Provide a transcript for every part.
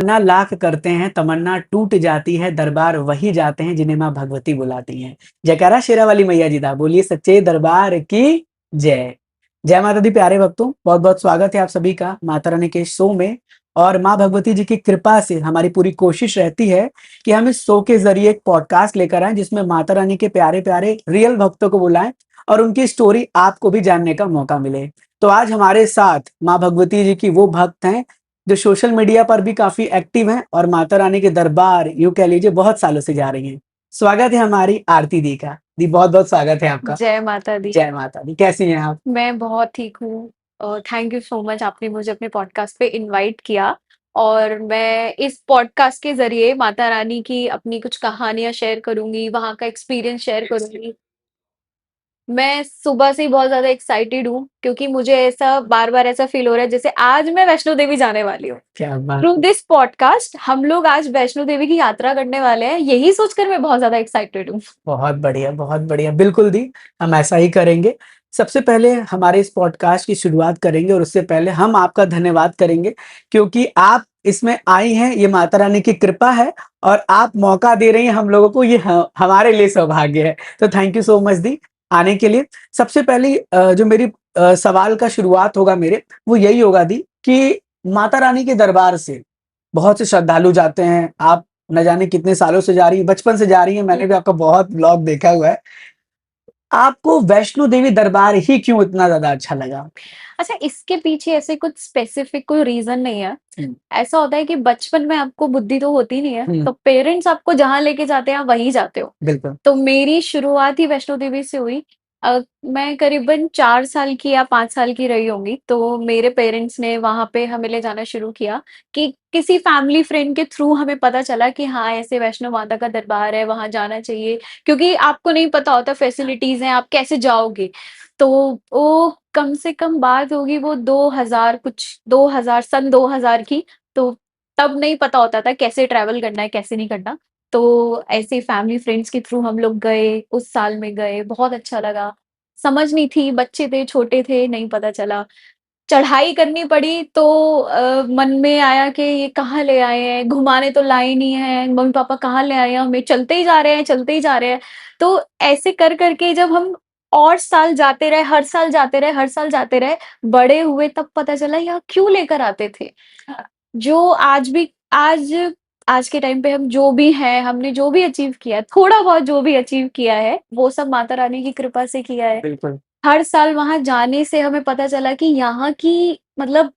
तमन्ना लाख करते हैं, तमन्ना टूट जाती है, दरबार वही जाते हैं जिन्हें माँ भगवती बुलाती हैं। जयकारा शेरावाली मैया जी दा, बोलिए सच्चे दरबार की जय। जय माता दी प्यारे भक्तों, बहुत-बहुत स्वागत है आप सभी का माता रानी के शो में। और माँ भगवती जी की कृपा से हमारी पूरी कोशिश रहती है कि हम इस शो के ज़रिए एक पॉडकास्ट लेकर आएँ जिसमें माता रानी के प्यारे-प्यारे रियल भक्तों को बुलाएँ और उनकी स्टोरी आपको भी जानने का मौका मिले। तो आज हमारे साथ माँ भगवती जी की वो भक्त हैं जो सोशल मीडिया पर भी काफ़ी एक्टिव हैं और माता रानी के दरबार यूँ कह लीजिए बहुत सालों से जा रही हैं। स्वागत है हमारी आरती दी का। दी बहुत-बहुत स्वागत है आपका। जय माता दी। जय माता दी। कैसी हैं आप? मैं बहुत ठीक हूँ। थैंक यू सो मच आपने मुझे अपने पॉडकास्ट पे इनवाइट किया और मैं इस पॉडकास्ट के ज़रिए माता रानी की अपनी कुछ कहानियाँ शेयर करूँगी, वहाँ का एक्सपीरियंस शेयर करूँगी। मैं सुबह से ही बहुत ज़्यादा एक्साइटेड हूँ क्योंकि मुझे ऐसा बार-बार ऐसा फ़ील हो रहा है जैसे आज मैं वैष्णो देवी जाने वाली हूँ। क्या बात थ्रू है। दिस पॉडकास्ट हम लोग आज वैष्णो देवी की यात्रा करने वाले हैं, यही सोचकर मैं बहुत ज़्यादा एक्साइटेड हूँ। बहुत बढ़िया, बहुत बढ़िया। बिल्कुल दी, हम ऐसा ही करेंगे। सबसे पहले हमारे इस पॉडकास्ट की शुरुआत करेंगे और उससे पहले हम आपका धन्यवाद करेंगे क्योंकि आप इसमें आई हैं, ये माता रानी की कृपा है और आप मौका दे रही हैं हम लोगों को, ये हमारे लिए सौभाग्य है। तो थैंक यू सो मच दी, आने के लिए। सबसे पहली जो मेरी सवाल का शुरुआत होगा मेरे, वो यही होगा दी कि माता रानी के दरबार से बहुत से श्रद्धालु जाते हैं, आप न जाने कितने सालों से जा रही हैं, बचपन से जा रही हैं, मैंने भी आपका बहुत व्लॉग देखा हुआ है। आपको वैष्णो देवी दरबार ही क्यों इतना ज़्यादा अच्छा लगा? अच्छा, इसके पीछे ऐसे कुछ स्पेसिफिक कोई रीज़न नहीं है। हुँ, ऐसा होता है कि बचपन में आपको बुद्धि तो होती नहीं है, हुँ, तो पेरेंट्स आपको जहाँ लेके जाते हैं आप वहीं जाते हो। बिल्कुल। तो मेरी शुरुआत ही वैष्णो देवी से हुई। मैं करीबन 4 साल की या 5 साल की रही होंगी, तो मेरे पेरेंट्स ने वहाँ पे हमें ले जाना शुरू किया कि किसी फैमिली फ्रेंड के थ्रू हमें पता चला कि हाँ, ऐसे वैष्णो माता का दरबार है, वहाँ जाना चाहिए। क्योंकि आपको नहीं पता होता फैसिलिटीज़ हैं, आप कैसे जाओगे? तो वो कम से कम बात होगी वो 2000 कुछ 2000 सन 2000 की, तो तब नहीं पता होता था कैसे ट्रैवल करना है, कैसे नहीं करना। तो ऐसे ही फैमिली फ्रेंड्स के थ्रू हम लोग गए, उस साल में गए, बहुत अच्छा लगा। समझ नहीं थी, बच्चे थे, छोटे थे, नहीं पता चला। चढ़ाई करनी पड़ी तो मन में आया कि ये कहाँ ले आए हैं, घुमाने तो लाए नहीं हैं, मम्मी-पापा कहाँ ले आए हैं हमें, चलते ही जा रहे हैं, चलते ही जा रहे हैं। तो ऐसे कर के जब हम और साल जाते रहे, हर साल जाते रहे, हर साल जाते रहे, बड़े हुए तब पता चला यहाँ क्यों लेकर आते थे। जो आज के टाइम पे हम जो भी हैं, हमने जो भी अचीव किया है, थोड़ा बहुत जो भी अचीव किया है, वो सब माता रानी की कृपा से किया है। बिल्कुल। हर साल वहाँ जाने से हमें पता चला कि यहाँ की मतलब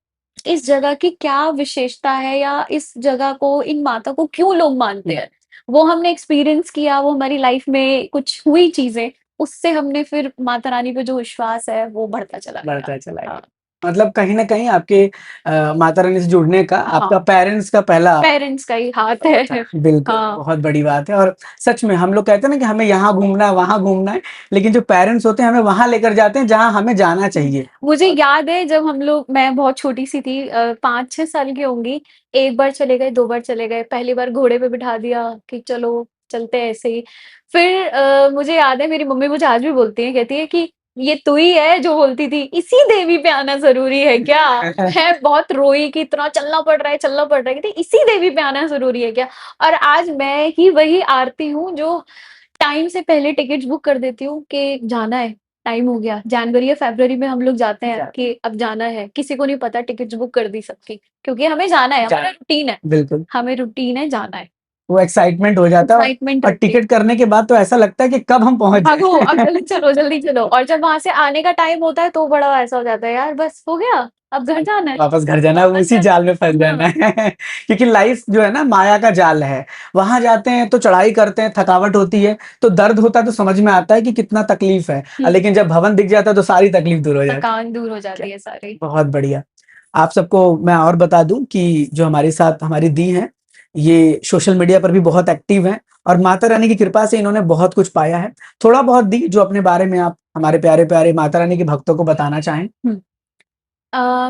इस जगह की क्या विशेषता है या इस जगह को, इन माता को क्यों लोग मानते हुँ, हैं। वो हमने एक्सपीरियंस किया, वो हमारी लाइफ में कुछ हुई चीज़ें, उससे हमने फिर माता रानी पे जो विश्वास है, वो बढ़ता चला गया। बढ़ता चला हाँ, गया। मतलब कहीं न कहीं आपके माता रानी से जुड़ने का हाँ, आपका पेरेंट्स का पहला पेरेंट्स का ही हाथ वो था। है। बिल्कुल, हाँ। बहुत बड़ी बात है और सच में हम लोग कहते हैं ना कि हमें यहाँ घूमना है, वहाँ घूमना है, लेकिन जो पेरेंट्स होते हैं हमें वहाँ लेकर जाते हैं जहाँ हमें जाना चाहिए। मुझे याद है जब हम लोग मैं बहुत छोटी-सी थी 5-6 साल की होंगी, 1 बार चले गए, 2 बार चले गए, पहली बार घोड़े पे बिठा दिया कि चलो, चलते हैं ऐसे ही। फिर मुझे याद है मेरी मम्मी मुझे आज भी बोलती हैं, कहती है कि ये तू ही है जो बोलती थी, इसी देवी पे आना ज़रूरी है क्या? मैं बहुत रोई कि इतना चलना पड़ रहा है, चलना पड़ रहा है, कहती इसी देवी पे आना ज़रूरी है क्या? और आज मैं ही वही आरती हूँ जो टाइम से पहले टिकट्स बुक कर देती हूँ कि जाना है, टाइम हो गया। जनवरी या फ़रवरी में हम लोग जाते हैं कि अब जाना है। किसी को नहीं पता टिकट्स बुक कर दी सबकी, क्योंकि हमें जाना है, हमारा रूटीन है। बिल्कुल। हमें रूटीन है, जाना है। वो एक्साइटमेंट हो जाता है एक्साइटमेंट और रहती है। टिकट करने के बाद तो ऐसा लगता है कि कब हम पहुँच भागो, अब जाएँ। जल्दी चलो और जब वहाँ से आने का टाइम होता है तो बड़ा ऐसा हो जाता है, यार बस हो गया, अब घर जाना है, वापस घर जाना है, वापस उसी जाल में फँस जाना जाना हाँ, है। क्योंकि लाइफ़ जो है ना माया का जाल है। वहाँ जाते हैं तो चढ़ाई करते हैं, थकावट होती है, तो दर्द होता है तो समझ में आता है कि कितना तकलीफ़ है। हुँ, लेकिन जब भवन दिख जाता है तो सारी तकलीफ़ दूर हो जाती थकान दूर हो है। क्या जाती है सारी। बहुत बढ़िया। आप सबको मैं और बता दूँ कि जो हमारे साथ हमारी दी हैं, ये सोशल मीडिया पर भी बहुत एक्टिव हैं और माता रानी की कृपा से इन्होंने बहुत कुछ पाया है। थोड़ा बहुत दी जो अपने बारे में आप हमारे प्यारे-प्यारे माता रानी के भक्तों को बताना चाहें? हुँ।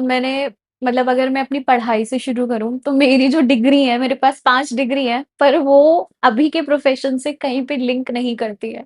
मैंने मतलब अगर मैं अपनी पढ़ाई से शुरू करूँ तो मेरी जो डिग्री है मेरे पास 5 डिग्री है, पर वो अभी के प्रोफ़ेशन से कहीं पे लिंक नहीं करती है।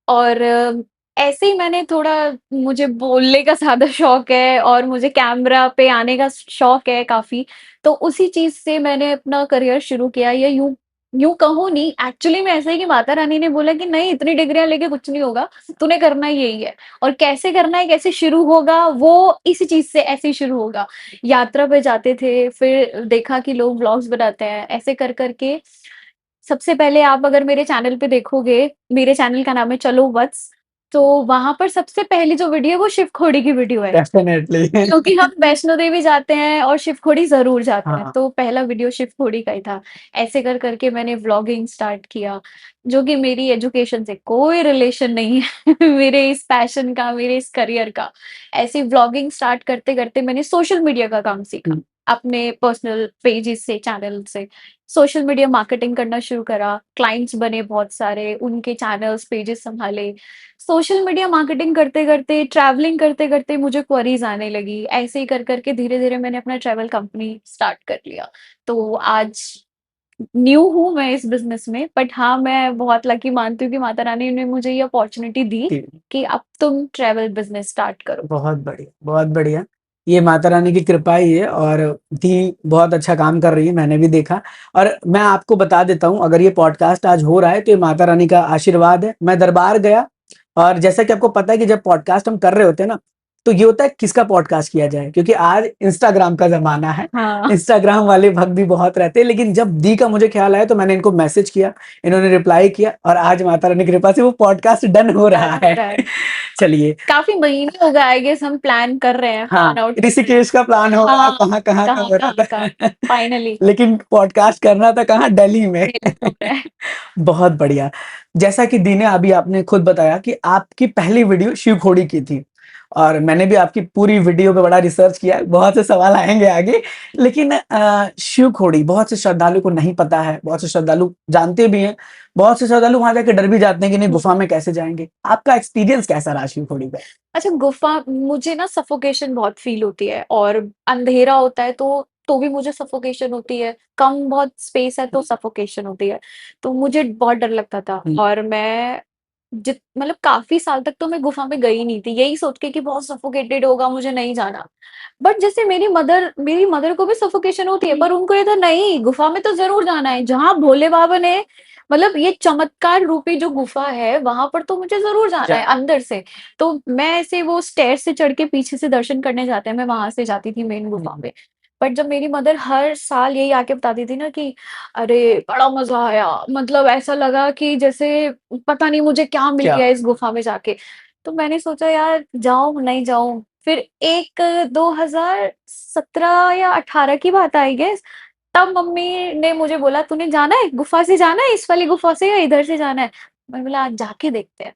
और ऐसे ही मैंने थोड़ा मुझे बोलने का ज़्यादा शौक है और मुझे कैमरा पे आने का शौक है काफ़ी। तो उसी चीज़ से मैंने अपना करियर शुरू किया या यूँ यूँ कहूँ नहीं एक्चुअली में ऐसा है कि माता रानी ने बोला कि नहीं इतनी डिग्रियाँ लेके कुछ नहीं होगा, तूने करना यही है और कैसे करना है, कैसे शुरू होगा वो इसी चीज़ से ऐसे ही शुरू होगा। यात्रा पे जाते थे, फिर देखा कि लोग व्लॉग्स बनाते हैं, ऐसे कर के सबसे पहले आप अगर मेरे चैनल पे देखोगे, मेरे चैनल का नाम है चलो वत्स, तो वहाँ पर सबसे पहली जो वीडियो है वो शिवखोड़ी की वीडियो है। डेफिनेटली। क्योंकि हम वैष्णो देवी जाते हैं और शिवखोड़ी ज़रूर जाते हैं, हाँ। तो पहला वीडियो शिवखोड़ी का ही था। ऐसे कर के मैंने व्लॉगिंग स्टार्ट किया, जो कि मेरी एजुकेशन से कोई रिलेशन नहीं है मेरे इस पैशन का, मेरे इस करियर का। ऐसे व्लॉगिंग स्टार्ट करते-करते मैंने सोशल मीडिया का काम सीखा, हुँ। अपने पर्सनल पेजेज़ से, चैनल से। सोशल मीडिया मार्केटिंग करना शुरू करा, क्लाइंट्स बने बहुत सारे, उनके चैनल्स, पेजेज़ सँभाले। सोशल मीडिया मार्केटिंग करते-करते, ट्रैवलिंग करते-करते मुझे क्वेरीज़ आने लगी। ऐसे ही कर के धीरे-धीरे मैंने अपना ट्रैवल कंपनी स्टार्ट कर लिया। तो आज न्यू हूँ मैं इस बिज़नेस में, बट हाँ, मैं बहुत लकी मानती हूँ कि माता रानी ने मुझे ये अपॉर्च्युनिटी दी जी। कि अब तुम ट्रैवल बिज़नेस स्टार्ट करो। बहुत बढ़िया, बहुत बढ़िया। ये माता रानी की कृपा ही है और दी बहुत अच्छा काम कर रही है, मैंने भी देखा। और मैं आपको बता देता हूँ, अगर ये पॉडकास्ट आज हो रहा है, तो ये माता रानी का आशीर्वाद है। मैं दरबार गया और जैसा कि आपको पता है कि जब पॉडकास्ट हम कर रहे होते हैं ना, तो ये होता है किसका पॉडकास्ट किया जाए, क्योंकि आज इंस्टाग्राम का ज़माना है। हाँ। इंस्टाग्राम वाले भक्त भी बहुत रहते हैं, लेकिन जब दी का मुझे ख़्याल आया, तो मैंने इनको मैसेज किया, इन्होंने रिप्लाई किया और आज माता रानी की कृपा से वो पॉडकास्ट डन हो रहा डन हो है। रहा है। चलिए। काफ़ी महीने हो गए आई गेस हम प्लान कर रहे हैं, हाँ, प्लान आउट कर रहे हैं। ऋषिकेश का प्लान हो रहा, हाँ, कहाँ-कहाँ का हो रहा कहाँ-कहाँ का, था। फाइनली लेकिन पॉडकास्ट करना था कहाँ? दिल्ली में। दिल्ली हो रहा है। बहुत बढ़िया। जैसा कि दी ने अभी आपने खुद बताया कि आपकी पहली वीडियो शिवखोड़ी की थी और मैंने भी आपकी पूरी वीडियो पे बड़ा रिसर्च किया है, बहुत से सवाल आएँगे आगे। लेकिन शिवखोड़ी बहुत से श्रद्धालु को नहीं पता है, बहुत से श्रद्धालु जानते भी हैं, बहुत से श्रद्धालु वहाँ जाके डर भी जाते हैं कि नहीं हुँ। गुफ़ा में कैसे जाएँगे? आपका एक्सपीरियंस कैसा रहा शिवखोड़ी का? अच्छा गुफ़ा मुझे ना सफोकेशन बहुत फ़ील होती है और अंधेरा होता है तो भी मुझे सफोकेशन होती है, कम बहुत स्पेस है तो सफोकेशन होती है। तो मुझे बहुत डर लगता था हुँ। और मैं जित मतलब काफ़ी साल तक तो मैं गुफ़ा में गई नहीं थी, यही सोच के कि बहुत सफोकेटेड होगा, मुझे नहीं जाना। बट जैसे मेरी मदर को भी सफोकेशन होती है, पर उनको ये था नहीं गुफ़ा में तो ज़रूर जाना है, जहाँ भोले बाबा ने मतलब ये चमत्कार रूपी जो गुफ़ा है, वहाँ पर तो मुझे ज़रूर जाना है जा अंदर से। तो मैं ऐसे वो स्टेयर्स से चढ़ के पीछे से दर्शन करने जाते हैं, मैं वहाँ से जाती थी मेन गुफ़ा हुँ। पे। बट जब मेरी मदर हर साल यही आके बताती थी ना कि अरे! बड़ा मज़ा आया, मतलब ऐसा लगा कि जैसे पता नहीं मुझे क्या मिल क्या? गया इस गुफ़ा में जाके। तो मैंने सोचा यार जाऊँ, नहीं जाऊँ? फिर एक 2017 या 18 की बात आई गेस, तब मम्मी ने मुझे बोला तूने जाना है? गुफ़ा से जाना है, इस वाली गुफ़ा से या इधर से जाना है? मैंने बोला आज जाके देखते हैं।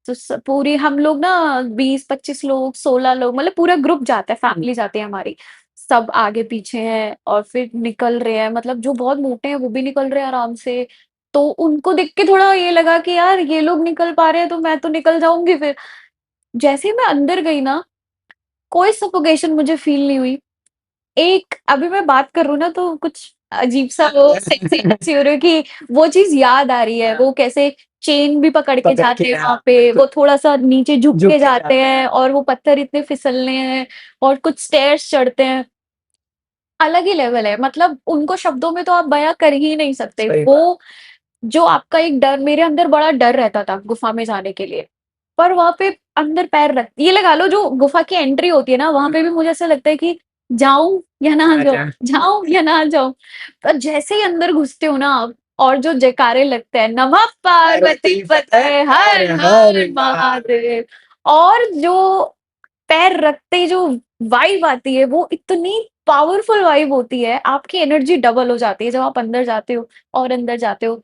तो पूरी हम लोग ना 20-25 लोग 16 लोग मतलब पूरा ग्रुप जाता है, हुँ। फैमिली जाती है हमारी। सब आगे पीछे हैं और फिर निकल रहे हैं, मतलब जो बहुत मोटे हैं वो भी निकल रहे हैं आराम से। तो उनको देख के थोड़ा ये लगा कि यार ये लोग निकल पा रहे हैं तो मैं तो निकल जाऊँगी फिर। जैसे ही मैं अंदर गई ना, कोई सफोकेशन मुझे फ़ील नहीं हुई। एक अभी मैं बात कर रही हूँ ना तो कुछ अजीब-सा वो सेंसेशन सी हो रही है कि वो चीज़ याद आ रही है, हाँ। वो कैसे चेन भी पकड़ के पकड़ जाते के हैं हाँ, वहाँ पे, बिल्कुल, वो थोड़ा-सा नीचे झुक झुक के के जाते जाते हैं हैं। और वो पत्थर इतने फिसलने हैं और कुछ स्टेयर्स चढ़ते हैं, अलग ही लेवल है। मतलब उनको शब्दों में तो आप बयाँ कर ही नहीं सकते। सही बात। वो जो आपका एक डर मेरे अंदर बड़ा डर रहता था गुफ़ा में जाने के लिए। पर वहाँ पे अंदर पैर रख ये लगा लो जो गुफ़ा की एंट्री होती है ना, वहाँ हुँ। पे भी मुझे ऐसा लगता है कि जाऊँ या ना जाऊँ, आजा। जाऊँ या ना जाऊँ। पर जैसे ही अंदर घुसते हो ना आप और जो जयकारे लगते हैं, नमः पार्वती पार्वती फतेह पते हर हर हर हर महादेव। महादेव और जो पैर रखते ही जो वाइब आती है, वो इतनी पावरफुल वाइब होती है, आपकी एनर्जी डबल हो जाती है जब आप अंदर जाते हो और अंदर जाते हो।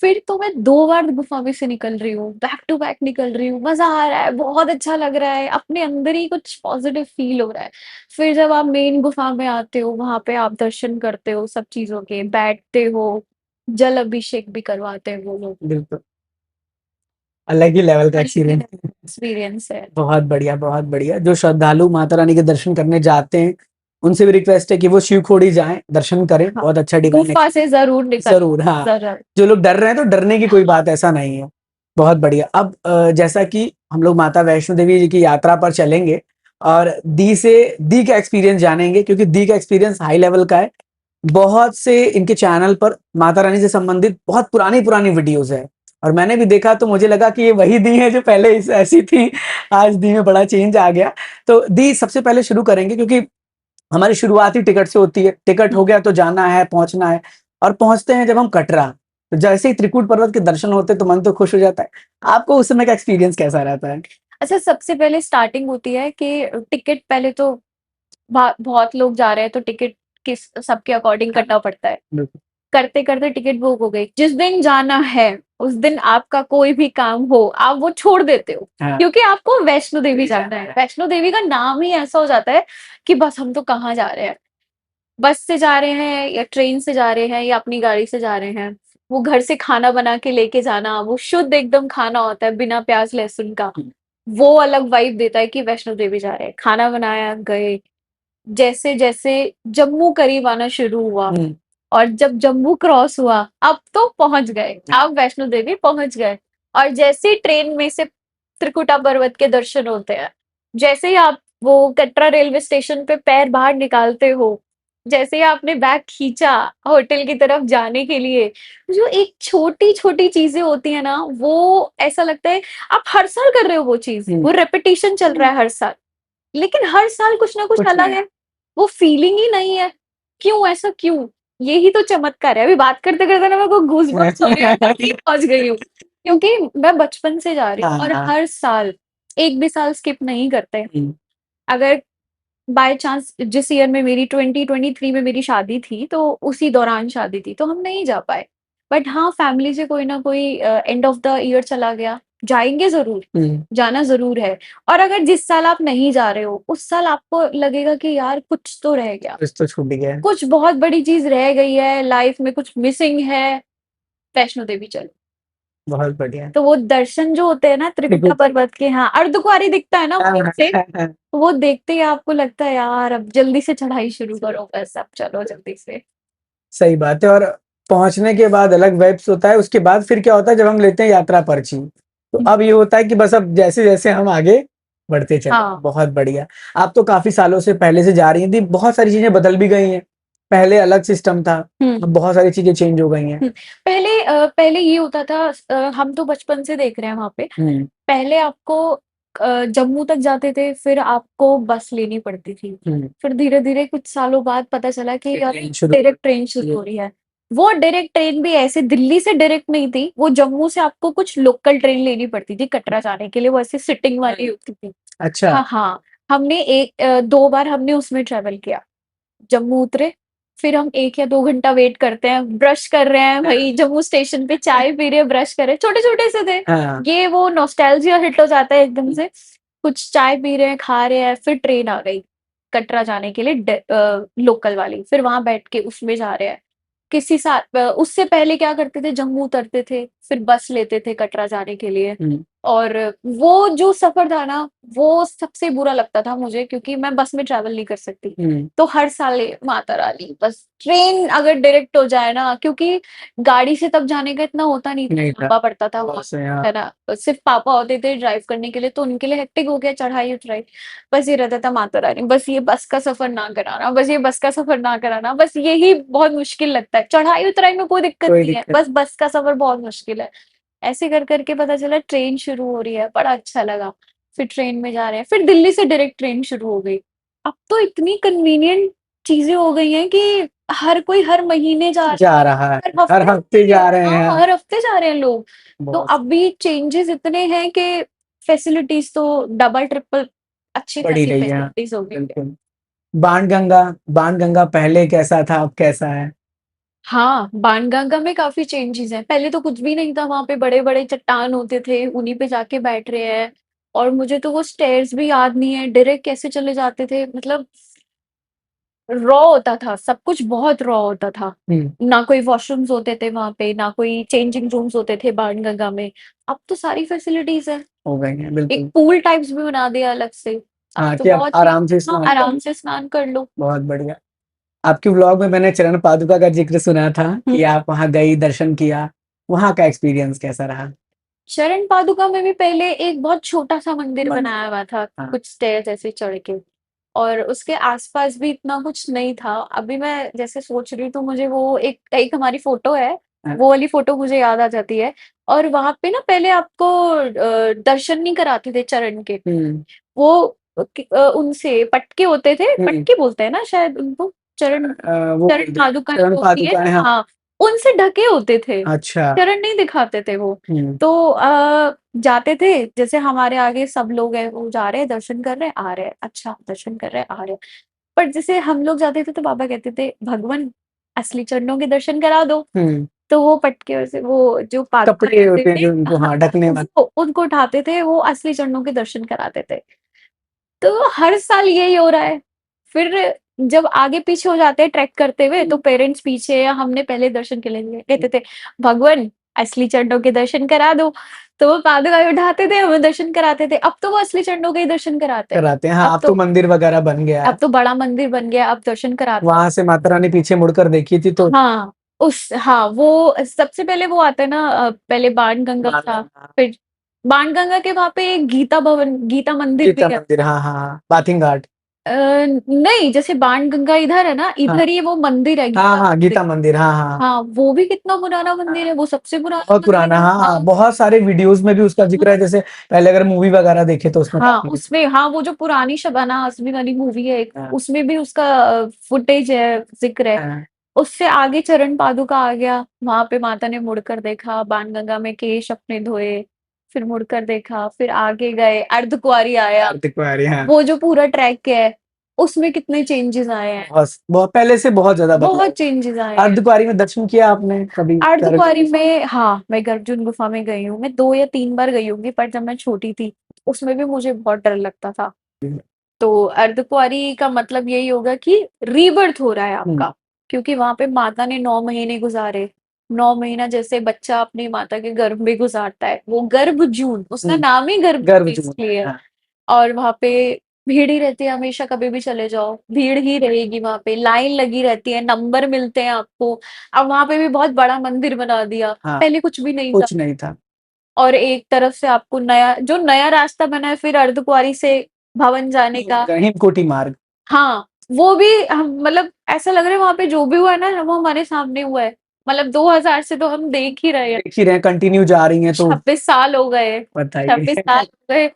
फिर तो मैं 2 बार गुफ़ा में से निकल रही हूँ, बैक टू बैक निकल रही हूँ, मज़ा आ रहा है, बहुत अच्छा लग रहा है, अपने अंदर ही कुछ पॉज़िटिव फ़ील हो रहा है। फिर जब आप मेन गुफ़ा में आते हो, वहाँ पे आप दर्शन करते हो सब चीज़ों के, बैठते हो, जल अभिषेक भी करवाते हैं वो लोग। बिल्कुल, अलग ही लेवल का अलग ही एक्सपीरियंस। एक्सपीरियंस है। बहुत बढ़िया, बहुत बढ़िया। जो श्रद्धालु माता रानी के दर्शन करने जाते हैं, उनसे भी रिक्वेस्ट है कि वो शिवखोड़ी जाएँ, दर्शन करें, हाँ, बहुत अच्छा डिवाइन गुफ़ा से एक्सपीरियंस ज़रूर निकल ज़रूर, हाँ। ज़रूर। जो लोग डर रहे हैं, तो डरने की कोई बात ऐसा नहीं है। बहुत बढ़िया। अब जैसा कि हम लोग माता वैष्णो देवी जी की यात्रा पर चलेंगे और दी का एक्सपीरियंस जानेंगे, क्योंकि दी का एक्सपीरियंस हाई लेवल का है। बहुत से इनके चैनल पर माता रानी से संबंधित बहुत पुरानी-पुरानी वीडियोज़ है और मैंने भी देखा तो मुझे लगा कि ये वही दी है जो पहले इस ऐसी थी, आज दी में बड़ा चेंज आ गया। तो दी सबसे पहले शुरू करेंगे, क्योंकि हमारी शुरुआत ही टिकट से होती है। टिकट हो गया तो जाना है, पहुँचना है और पहुँचते हैं जब हम कटरा, तो जैसे ही त्रिकूट पर्वत के दर्शन होते हैं तो मन तो खुश हो जाता है। आपको उस समय का एक्सपीरियंस कैसा रहता है? अच्छा, सबसे पहले स्टार्टिंग होती है कि टिकट पहले तो बहुत लोग जा रहे हैं तो टिकट किस सबके अकॉर्डिंग करना पड़ता है। बिल्कुल। करते-करते टिकट बुक हो गई। जिस दिन जाना है, उस दिन आपका कोई भी काम हो, आप वो छोड़ देते हो, हाँ। क्योंकि आपको वैष्णो देवी जाना है। वैष्णो देवी का नाम ही ऐसा हो जाता है कि बस हम तो कहाँ जा रहे हैं? बस से जा रहे हैं या ट्रेन से जा रहे हैं या अपनी गाड़ी से जा रहे हैं। वो घर से खाना बना के लेके जाना, वो शुद्ध एकदम खाना होता है बिना प्याज़ लहसुन का। हुँ। वो अलग वाइब देता है कि वैष्णो देवी जा रहे हैं। खाना बनाया, गए। जैसे-जैसे जम्मू करीब आना शुरू हुआ हुँ। और जब जम्मू क्रॉस हुआ, अब तो पहुँच गए, अब वैष्णो देवी पहुँच गए। और जैसे ही ट्रेन में से त्रिकुटा पर्वत के दर्शन होते हैं, जैसे ही आप वो कटरा रेलवे स्टेशन पे पैर बाहर निकालते हो, जैसे ही आपने बैग खींचा होटल की तरफ जाने के लिए, जो एक छोटी-छोटी चीज़ें होती हैं ना, वो ऐसा लगता है आप हर साल कर रहे हो वो चीज़, हुँ। वो रेपिटिशन चल रहा है हर साल। लेकिन हर साल कुछ ना कुछ कुछ अलग नहीं। है, वो फीलिंग ही नहीं है। क्यों ऐसा क्यों? यही तो चमत्कार है। अभी बात करते-करते ना मेरे को गूज़बम्प्स हो रही है, मैं पहुँच गई हूँ। क्योंकि मैं बचपन से जा रही हूँ हाँ, और हाँ। हर साल, एक भी साल स्किप नहीं करते। हुँ। अगर बाय चांस जिस ईयर में मेरी 2023 में मेरी शादी थी, तो उसी दौरान शादी थी, तो हम नहीं जा पाए। बट हाँ, फैमिली से कोई ना कोई एंड ऑफ द ईयर चला गया, जाएँगे ज़रूर, हुँ। जाना ज़रूर है। और अगर जिस साल आप नहीं जा रहे हो, उस साल आपको लगेगा कि यार कुछ तो रह गया, कुछ तो छूट गया है। कुछ बहुत बड़ी चीज़ रह गई है, लाइफ में कुछ मिसिंग है, वैष्णो देवी चलो। बहुत बढ़िया। तो वो दर्शन जो होते हैं ना त्रिकुटा त्रिकुट पर्वत के, हाँ, अर्धकुँवारी दिखता है ना हाँ, वहीं से, हाँ, हाँ। वो देखते ही आपको लगता है यार अब जल्दी से चढ़ाई शुरू करो बस अब चलो जल्दी से। सही बात है। और पहुँचने के बाद अलग वाइब्स होता है, उसके बाद फिर क्या होता है जब हम लेते हैं यात्रा पर्ची, तो हुँ। अब ये होता है कि बस अब जैसे-जैसे हम आगे बढ़ते चलें। हाँ। बहुत बढ़िया। आप तो काफ़ी सालों से पहले से जा रही हैं, दी बहुत सारी चीज़ें बदल भी गई हैं। पहले अलग सिस्टम था, हुँ। अब बहुत सारी चीज़ें चेंज हो गई हैं। पहले ये होता था हम तो बचपन से देख रहे हैं वहाँ पे। हुँ। पहले आपको जम्मू तक जाते थे, फिर आपको बस लेनी पड़ती थी। हुँ। फिर धीरे-धीरे कुछ सालों बाद पता चला कि फिर यार ट्रेन शुरू डायरेक्ट ट्रेन शुरू हो रही है। वो डायरेक्ट ट्रेन भी ऐसे दिल्ली से डायरेक्ट नहीं थी, वो जम्मू से आपको कुछ लोकल ट्रेन लेनी पड़ती थी कटरा जाने के लिए, वो ऐसे सिटिंग वाली होती थी। अच्छा। हाँ, हाँ। 2 बार हमने उसमें ट्रैवल किया। जम्मू उतरे, फिर हम 1 या 2 घंटा वेट करते हैं, ब्रश कर रहे हैं हाँ। भई जम्मू स्टेशन पे चाय पी रहे हैं, ब्रश कर रहे हैं, छोटे-छोटे से थे। हाँ। ये वो नॉस्टैल्जिया हिट हो जाता है एकदम से। कुछ चाय पी रहे हैं, खा रहे हैं, फिर ट्रेन आ गई, कटरा जाने के लिए लोकल वाली। फिर वहाँ बैठ के उसमें जा रहे हैं। उससे पहले क्या करते थे, जम्मू उतरते थे, फिर बस लेते थे कटरा जाने के लिए। हुँ। और वो जो सफ़र था ना, वो सबसे बुरा लगता था मुझे क्योंकि मैं बस में ट्रैवल नहीं कर सकती। हुँ। तो हर साल ये माता रानी बस ट्रेन अगर डायरेक्ट हो जाए ना, क्योंकि गाड़ी से तब जाने का इतना होता नहीं था, नहीं था। लंबा पड़ता था वो, बहुत से हाँ। है ना? सिर्फ़ पापा होते थे ड्राइव करने के लिए, तो उनके लिए हेक्टिक हो गया चढ़ाई-उतराई। बस ये रहता था माता रानी, बस ये बस का सफ़र ना कराना, बस ये बस का सफ़र ना कराना, बस यही बहुत मुश्किल लगता है। चढ़ाई-उतराई में कोई दिक्कत कोई नहीं है, दिक्कत बस बस का सफ़र बहुत मुश्किल है। ऐसे कर के पता चला ट्रेन शुरू हो रही है, बड़ा अच्छा लगा। फिर ट्रेन में जा रहे हैं, फिर दिल्ली से डायरेक्ट ट्रेन शुरू हो गई। अब तो इतनी कन्वीनिएंट चीज़ें हो गई हैं कि हर कोई हर महीने जा रहा जा है, रहा है, हर हर हफ्ते हफ्ते जा रहे हाँ, हैं। हर हफ्ते जा रहे हैं लोग। तो बहुत अभी चेंजेज़ इतने हैं कि फैसिलिटीज़ तो डबल ट्रिपल अच्छी बढ़ी खासी रही है। फैसिलिटीज़ हो गई है। बिल्कुल। बाणगंगा बाणगंगा पहले कैसा था, अब कैसा है? हाँ, बाणगंगा में काफ़ी चेंजेज़ हैं। पहले तो कुछ भी नहीं था, वहाँ पे बड़े-बड़े चट्टान होते थे, उन्हीं पे जाके बैठ रहे हैं और मुझे तो वो स्टेयर्स भी याद नहीं है, डायरेक्ट कैसे चले जाते थे, मतलब रॉ होता था, सब कुछ बहुत रॉ होता था। हुँ। ना कोई वॉशरूम्स होते थे वहाँ पे, ना कोई चेंजिंग रूम्स होते थे बाणगंगा में। अब तो सारी फैसिलिटीज़ हैं। हो गई हैं, एक बिल्कुल। पूल टाइप्स भी बना दिया अलग से। अब हाँ, तो कि आप बहुत ही आराम से हाँ, स्नान कर आराम से स्नान कर लो। बहुत बढ़िया। आपके व्लॉग में मैंने चरण पादुका का ज़िक्र सुना था हुँ। कि आप वहाँ गई, दर्शन किया, वहाँ का एक्सपीरियंस कैसा रहा? चरण पादुका में भी पहले एक बहुत छोटा-सा मंदिर मंदिर बनाया हुआ था, हाँ। कुछ स्टेयर्स ऐसे चढ़ के और उसके आस-पास भी इतना कुछ नहीं था। अभी मैं जैसे सोच रही हूँ तो मुझे वो एक एक हमारी फ़ोटो है, हाँ। वो वाली फ़ोटो मुझे याद आ जाती है और वहाँ पे ना पहले आपको दर्शन नहीं कराते थे चरण के। हुँ। वो उनसे पटके होते थे, हुँ। पटके बोलते हैं ना शायद उनको? चरण वो चरण पादुका चरण जो होती है पादुकाएँ हाँ। हाँ, उनसे ढके होते थे, अच्छा। चरण नहीं दिखाते थे वो। हुँ। तो जाते थे, जैसे हमारे आगे सब लोग हैं, वो जा रहे हैं, दर्शन कर रहे हैं, आ रहे हैं, अच्छा दर्शन कर रहे हैं, आ रहे हैं। पर जैसे हम लोग जाते थे तो बाबा कहते थे, "भगवन, असली चरणों के दर्शन करा दो।" हुँ। तो वो पटके से वो जो पादुका कपड़े कहते होते हैं थे जो उनको हाँ, हाँ, ढकने वाले। उनको उठाते थे, वो असली चरणों के दर्शन कराते थे। तो हर साल यही हो रहा है। फिर जब आगे-पीछे हो जाते हैं ट्रैक करते हुए, तो हुँ। पेरेंट्स पीछे या हमने पहले दर्शन के लिए कहते थे, "भगवन, असली चरणों के दर्शन करा दो।" तो वो पादुकाएँ उठाते थे, हमें दर्शन कराते थे। अब तो वो असली चरणों के ही दर्शन कराते हैं। कराते हैं। हाँ, अब अब तो तो मंदिर वगैरह बन गया अब है। तो बड़ा मंदिर बन गया, अब दर्शन कराते वहाँ से माता रानी पीछे मुड़कर देखी थी तो हाँ, हाँ, वो सबसे पहले वो आता है ना पहले बाणगंगा था, हाँ, फिर बाणगंगा के वहाँ पे एक गीता मंदिर गीता भी है। मंदिर हाँ, हाँ, हाँ, बाथिंग घाट। अ, नहीं, जैसे बाणगंगा इधर है ना, हाँ, इधर ही वो मंदिर है हाँ, गीता हाँ, मंदिर। गीता मंदिर हाँ, हाँ। हाँ, वो भी कितना पुराना मंदिर है, वो सबसे पुराना बहुत मंदिर पुराना है। हाँ, हाँ, हाँ, बहुत सारे वीडियोज़ में भी उसका ज़िक्र है जैसे पहले अगर मूवी वगैरह देखे तो उसमें हाँ, काफ़ी उसमें हाँ, वो जो पुरानी शबाना आज़मी वाली मूवी है एक, हाँ, उसमें भी उसका फुटेज है, ज़िक्र है। हाँ, उससे आगे चरण पादुका आ गया, वहाँ पे माता ने मुड़कर देखा, बाणगंगा में केश अपने धोए, फिर मुड़कर देखा, फिर आगे गए, अर्धकुँवारी आया। कार्तिक वारी हाँ, वो जो पूरा ट्रैक है, उसमें कितने चेंजेज़ आए हैं, बहुत बहुत पहले से बहुत ज़्यादा बदलाव। बहुत चेंजेज़ आए हैं। अर्धकुँवारी में दर्शन किया आपने कभी? चरण अर्धकुँवारी में हाँ, मैं गर्जुन गुफा में गई हूँ। मैं 2 या 3 बार गई होंगी, पर जब मैं छोटी थी, उसमें भी मुझे बहुत डर लगता था। तो अर्धकुँवारी का मतलब यही होगा कि रीबर्थ हो रहा है हुँ, आपका, क्योंकि वहाँ पे माता ने 9 महीने गुज़ारे। 9 महीना जैसे बच्चा अपनी माता के गर्भ में गुज़ारता है, वो गर्भजून, उसका हुँ, नाम ही गर्भजून गर्भजून इसलिए है। हाँ, और वहाँ पे भीड़ ही रहती है हमेशा, कभी भी चले जाओ, भीड़ ही रहेगी वहाँ पे, लाइन लगी रहती है, नंबर मिलते हैं आपको। अब वहाँ पे भी बहुत बड़ा मंदिर बना दिया, हाँ, पहले कुछ भी नहीं था। कुछ नहीं था। और एक तरफ से आपको नया रास्ता बना है फिर अर्धकुँवारी से भवन जाने का। हिमकोटी मार्ग। हाँ, वो भी हम मतलब ऐसा लग रहा है वहाँ पे जो भी हुआ है ना, वो हमारे सामने हुआ है। मतलब 2000 से तो हम देख ही रहे हैं। देख ही रहे हैं कंटिन्यू जा रही हैं तो 26 साल हो गए, बताइए। 26 साल हो गए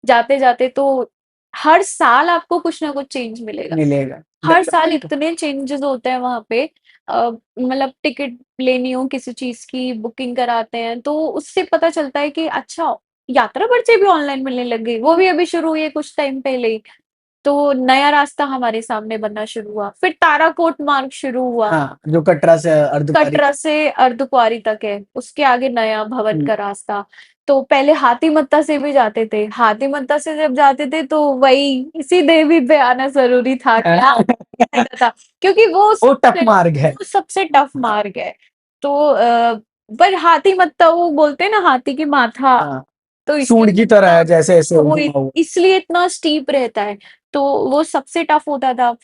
जाते-जाते तो हर साल आपको कुछ ना कुछ चेंज मिलेगा। मिलेगा। हर साल डेवलपमेंट इतने चेंजेज़ होते हैं वहाँ पे मतलब टिकट लेनी हो किसी चीज़ की बुकिंग कराते हैं, तो उससे पता चलता है कि अच्छा यात्रा पर्ची भी ऑनलाइन मिलने लग गई, वो भी अभी शुरू हुई है कुछ टाइम पहले ही। तो नया रास्ता हमारे सामने बनना शुरू हुआ, फिर ताराकोट मार्ग शुरू हुआ। हाँ, जो कटरा से अर्धकुँवारी कटरा से अर्धकुँवारी तक है, उसके आगे नया भवन हुँ, का रास्ता। तो पहले हाथीमत्ता से भी जाते थे, हाथीमत्ता से जब जाते थे तो वही सीधे भी पे आना ज़रूरी था कि हाँ, रहता था क्योंकि वो टफ मार्ग है। वो सबसे टफ मार्ग है। तो पर हाथीमत्ता वो बोलते हैं ना हाथी की माथा, हाँ, तो सूंड इसलिए की तरह इतना है जैसे ऐसे वो घुमा हुआ। इसलिए इतना स्टीप रहता है, तो वो सबसे टफ होता था।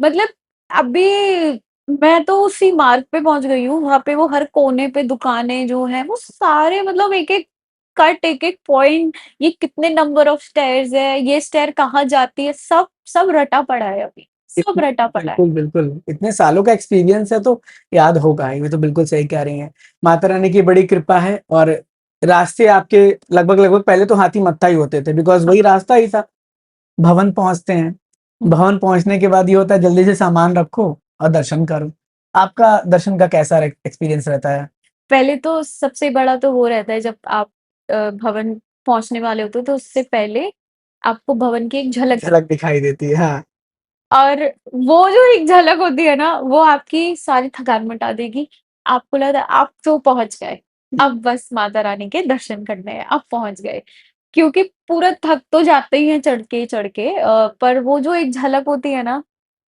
मतलब अभी मैं तो उसी मार्ग पे पहुँच गई हूँ, वहाँ पे वो हर कोने पे दुकानें जो हैं, वो सारे मतलब एक-एक कट, एक-एक पॉइंट, ये कितने नंबर ऑफ स्टेयर्स है, ये स्टेयर कहाँ जाती है, सब सब रटा पड़ा है अभी, सब इतने रटा पड़ा है। बिल्कुल, बिल्कुल। इतने सालों का एक्सपीरियंस है तो याद होगा, ये तो बिल्कुल सही कह रही हैं। माता रानी की बड़ी कृपा है और रास्ते आपके लगभग-लगभग पहले तो हाथी-मत्था ही होते थे बिकॉज़ वही हाँ। रास्ता ही था। भवन पहुँचते हैं, हुँ। भवन पहुँचने के बाद ये होता है जल्दी से सामान रखो और दर्शन करो। आपका दर्शन का कैसा एक्सपीरियंस रहता है? पहले तो सबसे बड़ा तो वो रहता है जब आप भवन पहुँचने वाले होते हो, तो उससे पहले आपको भवन की एक झलक झलक दिखाई देती है, हाँ। और वो जो एक झलक होती है ना, वो आपकी सारी थकान मिटा देगी। आपको लगता है आप तो पहुँच गए, अब बस माता रानी के दर्शन करने हैं, अब पहुँच गए। क्योंकि पूरा थक तो जाते ही हैं चढ़ के पर वो जो एक झलक होती है ना,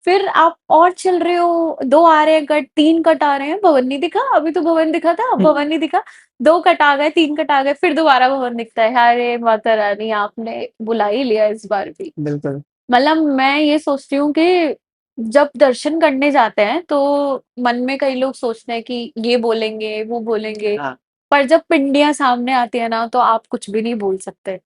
फिर आप और चल रहे हो, 2 आ रहे हैं कट, 3 कट आ रहे हैं, भवन नहीं दिखा, अभी तो भवन दिखा था, हुँ, भवन नहीं दिखा, 2 कट आ गए, 3 कट आ गए, फिर दोबारा भवन दिखता है। अरे माता रानी आपने बुला ही लिया इस बार भी। बिल्कुल। मतलब मैं ये सोचती हूँ कि जब दर्शन करने जाते हैं तो मन में कई लोग सोचते हैं कि ये बोलेंगे, वो बोलेंगे, हाँ, पर जब पिंडियाँ सामने आती है ना, तो आप कुछ भी नहीं बोल सकते।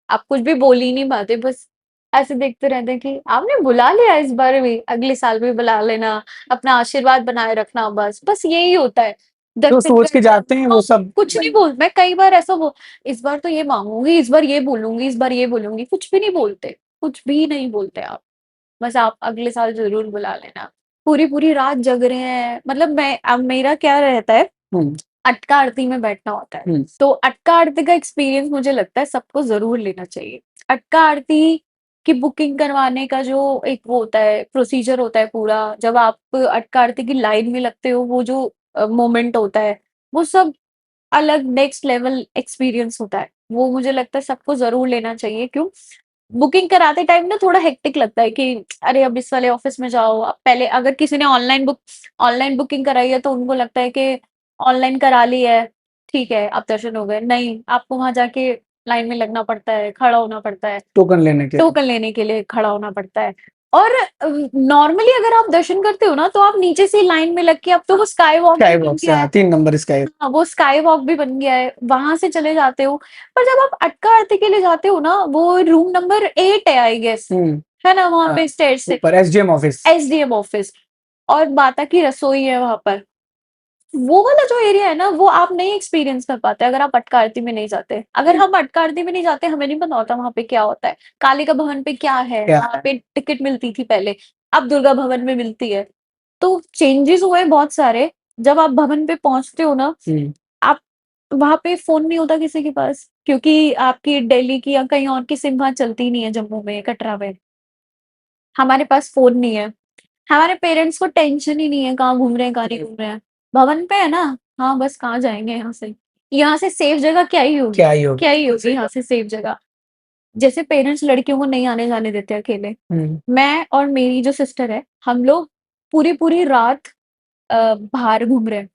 आप कुछ भी बोल ही नहीं पाते, बस ऐसे देखते रहते हैं कि आपने बुला लिया इस बार भी, अगले साल भी बुला लेना, अपना आशीर्वाद बनाए रखना बस, बस यही होता है। जो दर्शन सोच के करते हैं, जाते हैं वो सब कुछ नहीं बोल मैं कई बार ऐसा वो इस बार तो ये माँगूँगी, इस बार ये बोलूँगी, इस बार ये बोलूँगी, कुछ भी नहीं बोलते, कुछ भी नहीं बोलते आप। बस आप अगले साल ज़रूर बुला लेना। पूरी-पूरी रात जग रहे हैं, मतलब अब मेरा क्या रहता है, हुँ, अटका आरती में बैठना होता है। हुँ, तो अटका आरती का एक्सपीरियंस मुझे लगता है सबको ज़रूर लेना चाहिए। अटका आरती की बुकिंग करवाने का जो एक वो होता है, प्रोसीजर होता है पूरा, जब आप अटका आरती की लाइन में लगते हो, वो जो मोमेंट होता है, वो सब अलग नेक्स्ट लेवल एक्सपीरियंस होता है। वो मुझे लगता है सबको ज़रूर लेना चाहिए। क्यों? बुकिंग कराते टाइम ना थोड़ा हेक्टिक लगता है कि अरे अब इस वाले ऑफिस में जाओ। अब पहले अगर किसी ने ऑनलाइन बुकिंग कराई है तो उनको लगता है कि ऑनलाइन करा ली है, ठीक है, अब दर्शन हो गए। नहीं, आपको वहाँ जाके लाइन में लगना पड़ता है, खड़ा होना पड़ता है। टोकन लेने के लिए। टोकन लेने के लिए खड़ा होना पड़ता है। और नॉर्मली अगर आप दर्शन करते हो ना, तो आप नीचे से लाइन में लग के, अब तो वो स्काई वॉक भी स्काई बन वॉक से गया है। 3 नंबर स्काई। हाँ, वो स्काई वॉक भी बन गया है, वहां से चले जाते हो। पर जब आप अटका आरती के लिए जाते हो ना, वो रूम नंबर 8 है आई गेस, हुँ, है ना, वहां हाँ, पे स्टेयर से ऊपर एसडीएम ऑफिस। एसडीएम ऑफिस, और माता की रसोई है वहां पर। वो वाला जो एरिया है ना, वो आप नहीं एक्सपीरियंस कर पाते अगर आप अटका आरती में नहीं जाते। अगर हम अटका आरती में नहीं जाते, हमें नहीं पता होता वहां पे क्या होता है, कालिका भवन पे क्या है। क्या वहां है? पे टिकट मिलती थी पहले, अब दुर्गा भवन में मिलती है। तो चेंजेस हुए बहुत सारे। जब आप भवन पे पहुंचते हो ना, हुँ, आप वहाँ पे फ़ोन नहीं होता किसी के पास, क्योंकि आपकी दिल्ली की या कहीं और की सिम वहाँ चलती नहीं है, जम्मू में, कटरा में। हमारे पास फ़ोन नहीं है। हमारे पेरेंट्स को टेंशन ही नहीं है कहाँ घूम रहे हैं, कहाँ नहीं घूम रहे हैं। भवन पे है ना, हाँ, बस कहाँ जाएँगे यहाँ से? यहाँ से सेफ जगह क्या ही होगी? क्या ही होगी? क्या ही होगी यहाँ से सेफ जगह? जैसे पेरेंट्स लड़कियों को नहीं आने-जाने देते अकेले। हुँ, मैं और मेरी जो सिस्टर है, हम लोग पूरी-पूरी रात बाहर घूम रहे हैं।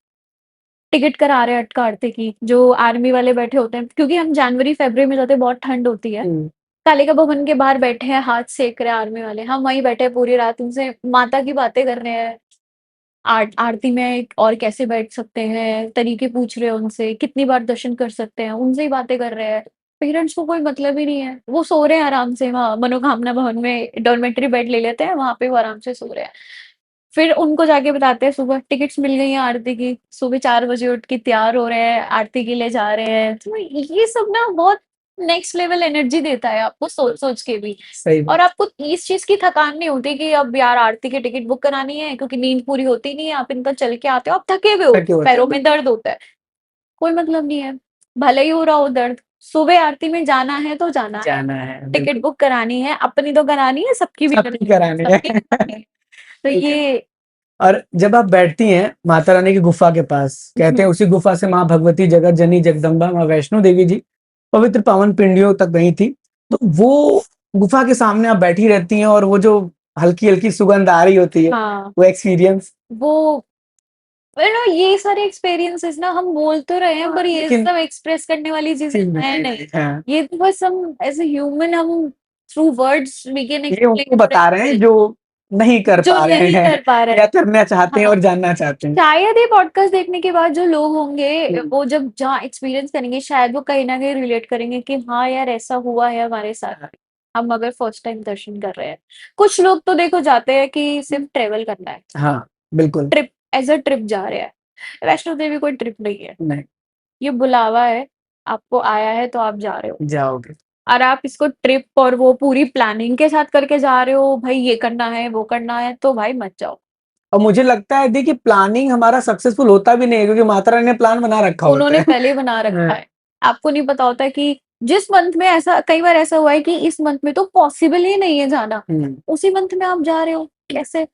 टिकट करा रहे हैं अटका आरती की, जो आर्मी वाले बैठे होते हैं, क्योंकि हम जनवरी-फ़रवरी में जाते हैं, बहुत ठंड होती है। हुँ, कालिका भवन के बाहर बैठे हैं, हाथ सेक रहे हैं आर्मी वाले, हम वहीं बैठे हैं पूरी रात, उनसे माता की बातें कर रहे हैं। आरती में और कैसे बैठ सकते हैं, तरीके पूछ रहे हैं उनसे, कितनी बार दर्शन कर सकते हैं, उनसे ही बातें कर रहे हैं। पेरेंट्स को कोई मतलब ही नहीं है, वो सो रहे हैं आराम से वहाँ मनोकामना भवन में, डॉर्मेट्री बेड ले लेते हैं, वहाँ पे वो आराम से सो रहे हैं। फिर उनको जाके बताते हैं सुबह टिकट्स मिल गई हैं आरती की, सुबह 4 बजे उठ के तैयार हो रहे हैं, आरती के लिए जा रहे हैं। तो ये सब ना बहुत नेक्स्ट लेवल एनर्जी देता है आपको सोच-सोच के भी। सही और बात। आपको इस चीज़ की थकान नहीं होती कि अब यार आरती की टिकट बुक करानी है, क्योंकि नींद पूरी होती नहीं है, आप इनका चल के आते हो, आप थके हुए थके होते हो, होते पैरों हैं, में बिल्कुल। दर्द होता है, कोई मतलब नहीं है। भले ही हो रहा हो दर्द, सुबह आरती में जाना है तो जाना है, जाना है, टिकट बिल्कुल। बुक करानी है, अपनी तो करानी है, सबकी भी सबकी करानी है, करानी है। सबकी करानी है। तो ये और जब आप बैठती हैं माता रानी की गुफा के पास, कहते हुँ, हैं उसी गुफा से माँ भगवती, जगत जननी जगदम्बा, माँ वैष्णो देवी जी पवित्र पावन पिंडियों तक गई थी। तो वो गुफा के सामने आप बैठी रहती हैं और वो जो हल्की-हल्की सुगंध आ रही होती है, हाँ, वो एक्सपीरियंस। वो ये सारे एक्सपीरियंसेस ना हम बोल तो रहे हैं, पर ये लेकिन सब एक्सप्रेस करने वाली चीज़ें चीज़ हैं नहीं नहीं। है। हाँ, ये तो बस हम एज़ अ ह्यूमन हम थ्रू वर्ड्स वी कैन ये उनको एक्सप्लेन और बता रहे हैं जो नहीं कर जो पा रहे नहीं हैं कर पा रहे या हैं। करना चाहते हैं हाँ, और जानना चाहते हैं। शायद ये पॉडकास्ट देखने के बाद जो लोग होंगे, हुँ, वो जब जहाँ एक्सपीरियंस करेंगे, शायद वो कहीं न कहीं रिलेट करेंगे कि हाँ यार, ऐसा हुआ है हमारे साथ। हाँ, हम अगर फर्स्ट टाइम दर्शन कर रहे हैं। कुछ लोग तो देखो जाते हैं कि सिर्फ़ ट्रैवल करना है, हाँ, बिल्कुल, ट्रिप एज़ अ ट्रिप जा रहे हैं। वैष्णो देवी कोई ट्रिप नहीं है। नहीं, ये बुलावा है, आपको आया है तो आप जा रहे हो। जाओगे। और आप इसको ट्रिप और वो पूरी प्लानिंग के साथ करके जा रहे हो, भई ये करना है, वो करना है, तो भाई मत जाओ। और मुझे लगता है देखिए प्लानिंग हमारा सक्सेसफुल होता भी नहीं है क्योंकि माता रानी ने प्लान बना रखा होता उन्होंने है। पहले ही बना रखा हाँ, है। आपको नहीं पता होता कि जिस मंथ में ऐसा कई बार ऐसा हुआ है कि इस मंथ में तो पॉसिबल ही नहीं है जाना। हुँ, उसी मंथ में आप जा रहे हो, कैसे?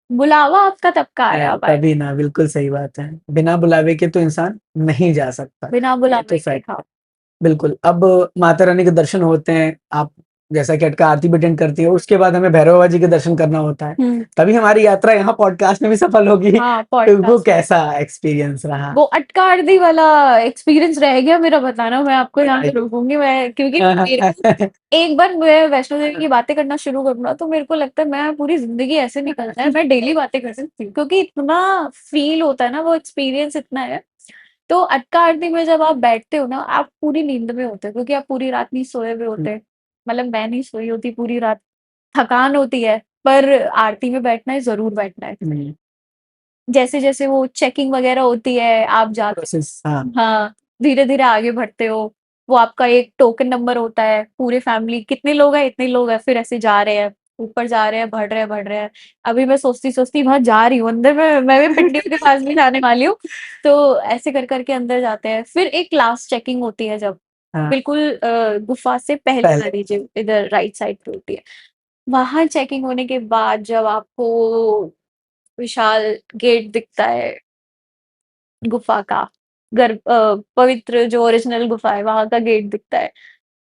बुलावा आपका तब का आया पाए, तभी ना बिल्कुल सही बात है। बिना बुलावे के तो इंसान नहीं जा सकता, बिना ये तो बुलावे के फैक्ट है। हाँ। बिल्कुल, अब माता रानी के दर्शन होते हैं, आप जैसा कि अटका आरती भी अटेंड करती हो, उसके बाद हमें भैरव बाबा जी के दर्शन करना होता है। हुँ, तभी हमारी यात्रा यहाँ पॉडकास्ट में भी सफल होगी। हाँ, तो वो पॉडकास्ट में। कैसा एक्सपीरियंस रहा? वो अटका आरती वाला एक्सपीरियंस रह गया मेरा बताना, मैं आपको यहाँ पे बताइए। रोकूँगी मैं, क्योंकि मेरे को एक बार मैं वैष्णो देवी की बातें करना शुरू करूँ ना, तो मेरे को लगता है मैं पूरी ज़िंदगी ऐसे निकल जाए, मैं डेली बातें कर सकती हूँ, क्योंकि इतना फ़ील होता है ना, वो एक्सपीरियंस इतना है। तो अटका आरती में जब आप बैठते हो ना, आप पूरी नींद में होते हो क्योंकि आप पूरी रात नहीं सोए हुए हुँ, होते। मतलब मैं नहीं सोई होती पूरी रात, थकान होती है, पर आरती में बैठना है, ज़रूर बैठना है। हुँ, जैसे-जैसे वो चेकिंग वगैरह होती है, आप जाते प्रोसेस हाँ, हाँ, धीरे-धीरे आगे बढ़ते हो। वो आपका एक टोकन नंबर होता है, पूरे फैमिली कितने लोग हैं, इतने लोग हैं, फिर ऐसे जा रहे हैं, ऊपर जा रहे हैं, बढ़ रहे हैं, बढ़ रहे हैं। अभी मैं सोचती-सोचती वहाँ जा रही हूँ, अंदर मैं भी पिंडियों के पास भी जाने वाली हूँ। तो ऐसे कर के अंदर जाते हैं। फिर एक लास्ट चेकिंग होती है जब, हाँ, बिल्कुल गुफ़ा से पहले पहले वाली जो इधर राइट साइड पे होती है। वहाँ चेकिंग होने के बाद जब आपको विशाल गेट दिखता है गुफ़ा का, पवित्र जो ओरिजिनल गुफ़ा है, वहाँ का गेट दिखता है।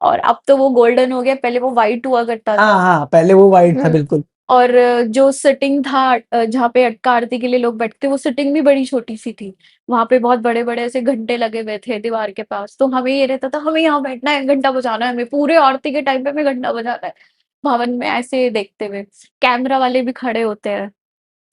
और अब तो वो गोल्डन हो गया, पहले वो व्हाइट हुआ करता था। हाँ, हाँ, पहले वो व्हाइट था हुँ। बिल्कुल। और जो सिटिंग था जहाँ पे अटका आरती के लिए लोग बैठते, वो सिटिंग भी बड़ी छोटी-सी थी। वहाँ पे बहुत बड़े-बड़े ऐसे घंटे लगे हुए थे दीवार के पास, तो हमें ये रहता था हमें यहाँ बैठना है, घंटा बजाना है हमें, पूरे आरती के टाइम पे हमें घंटा बजाना है, भवन में ऐसे देखते हुए। कैमरा वाले भी खड़े होते हैं।